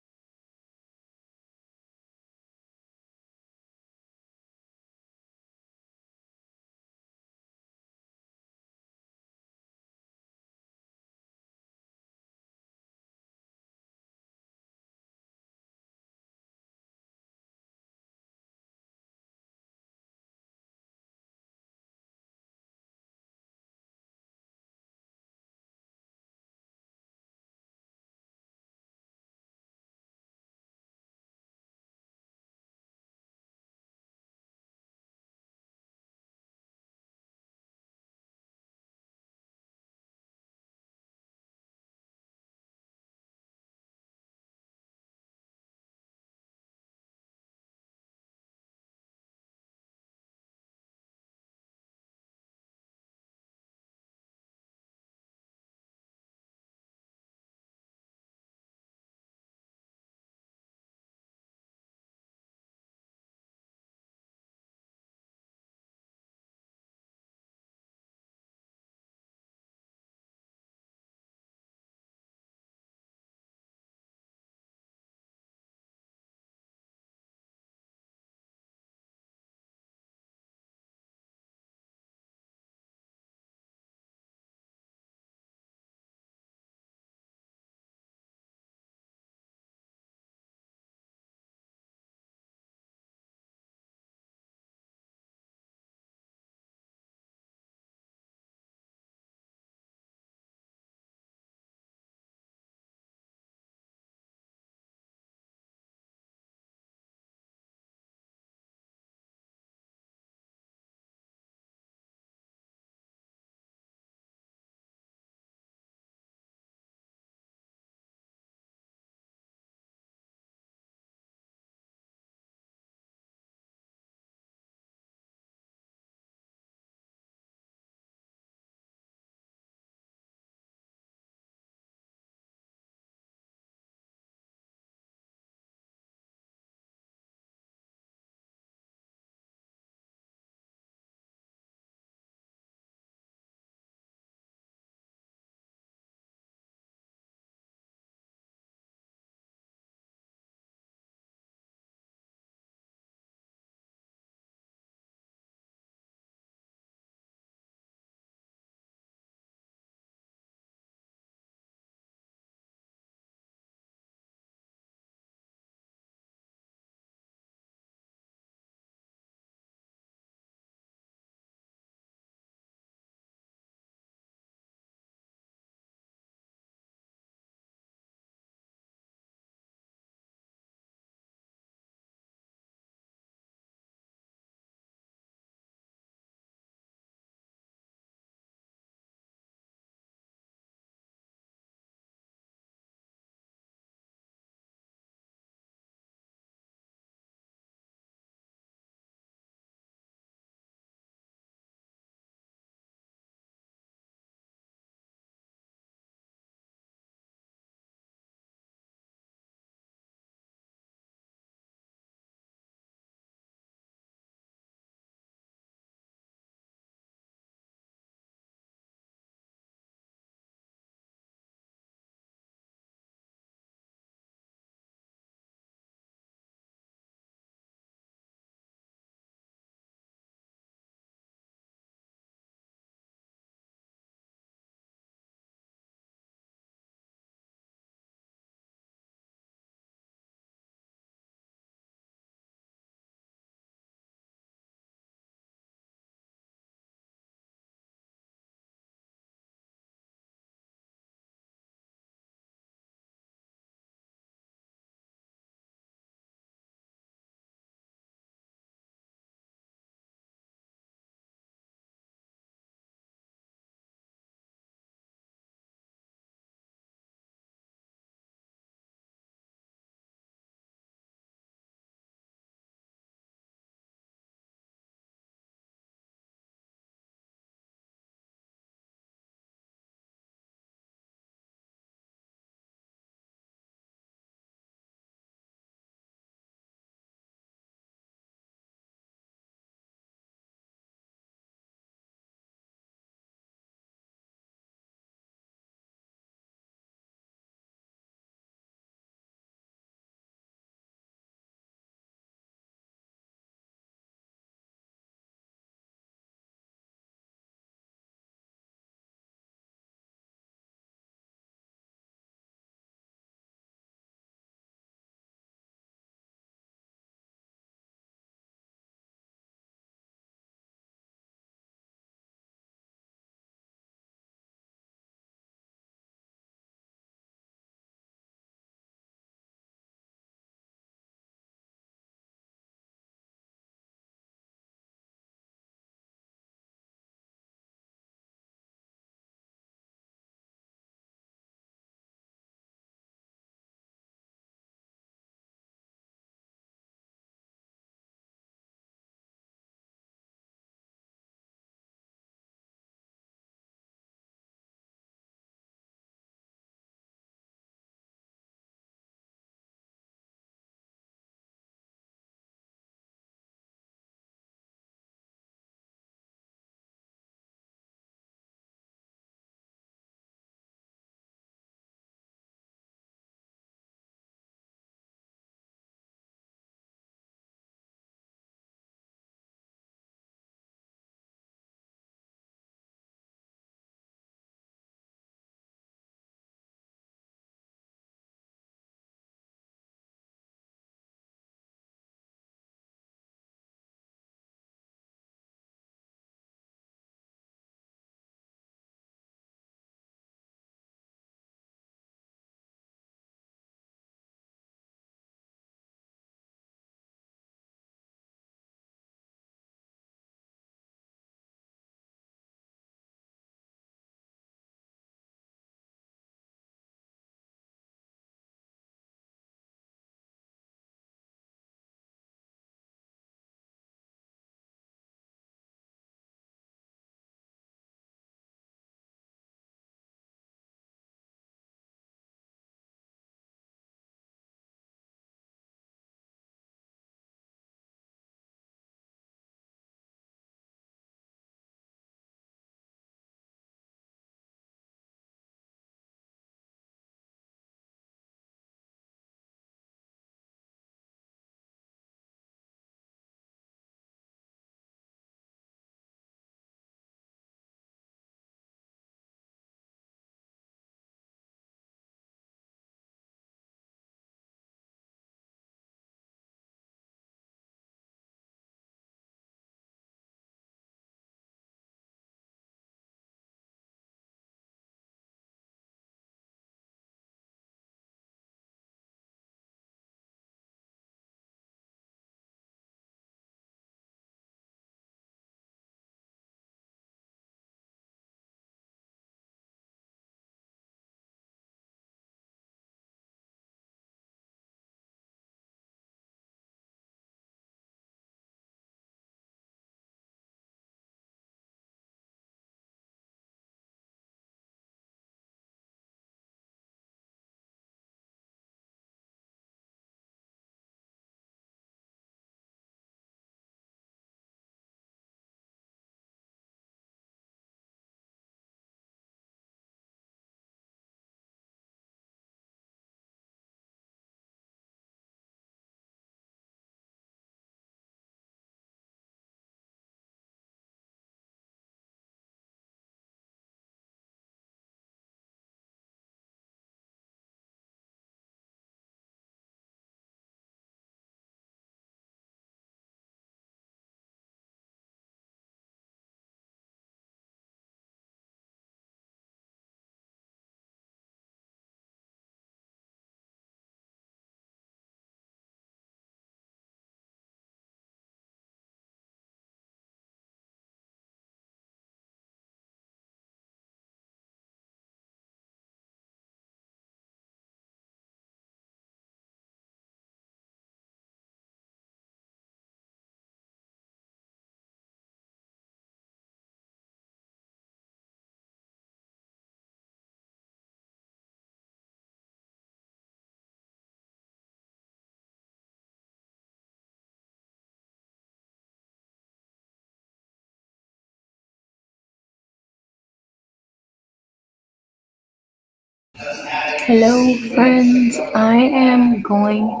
Hello, friends. I am going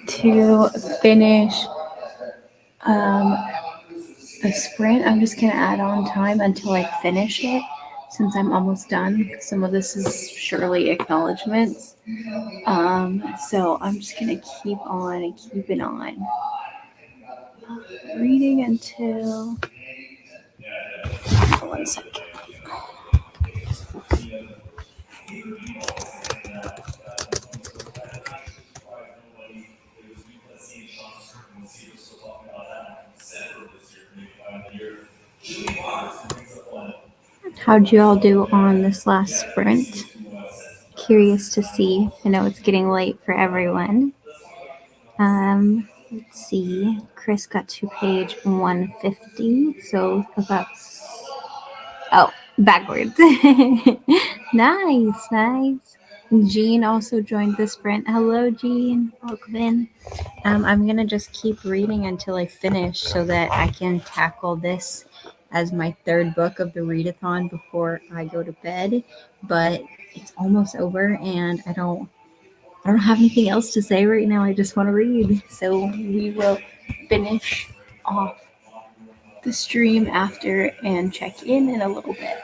to finish um, the sprint. I'm just going to add on time until I finish it since I'm almost done. Some of this is surely acknowledgments. So I'm just going to keep on and keep it on. Reading until. One second. How'd you all do on this last sprint? Curious to see. I know it's getting late for everyone. Let's see. Chris got to page 150, so about backwards. Nice. Jean also joined the sprint. Hello, Jean. Welcome in. I'm gonna just keep reading until I finish so that I can tackle this as my third book of the readathon before I go to bed. But it's almost over, and I don't have anything else to say right now. I just want to read. So we will finish off the stream after and check in a little bit.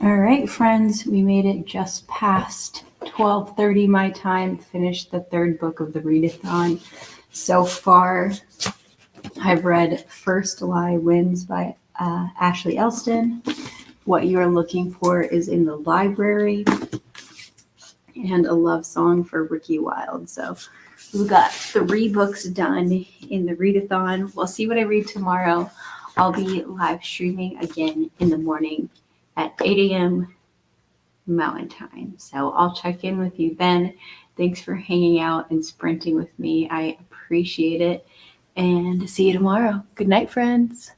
All right, friends, we made it just past 12:30 my time, finished the third book of the Readathon. So far, I've read First Lie Wins by Ashley Elston. What You're Looking For is in the Library, and A Love Song for Ricky Wilde. So we've got 3 books done in the Readathon. We'll see what I read tomorrow. I'll be live streaming again in the morning at 8 a.m. Mountain Time. So I'll check in with you then. Thanks for hanging out and sprinting with me. I appreciate it. And see you tomorrow. Good night, friends.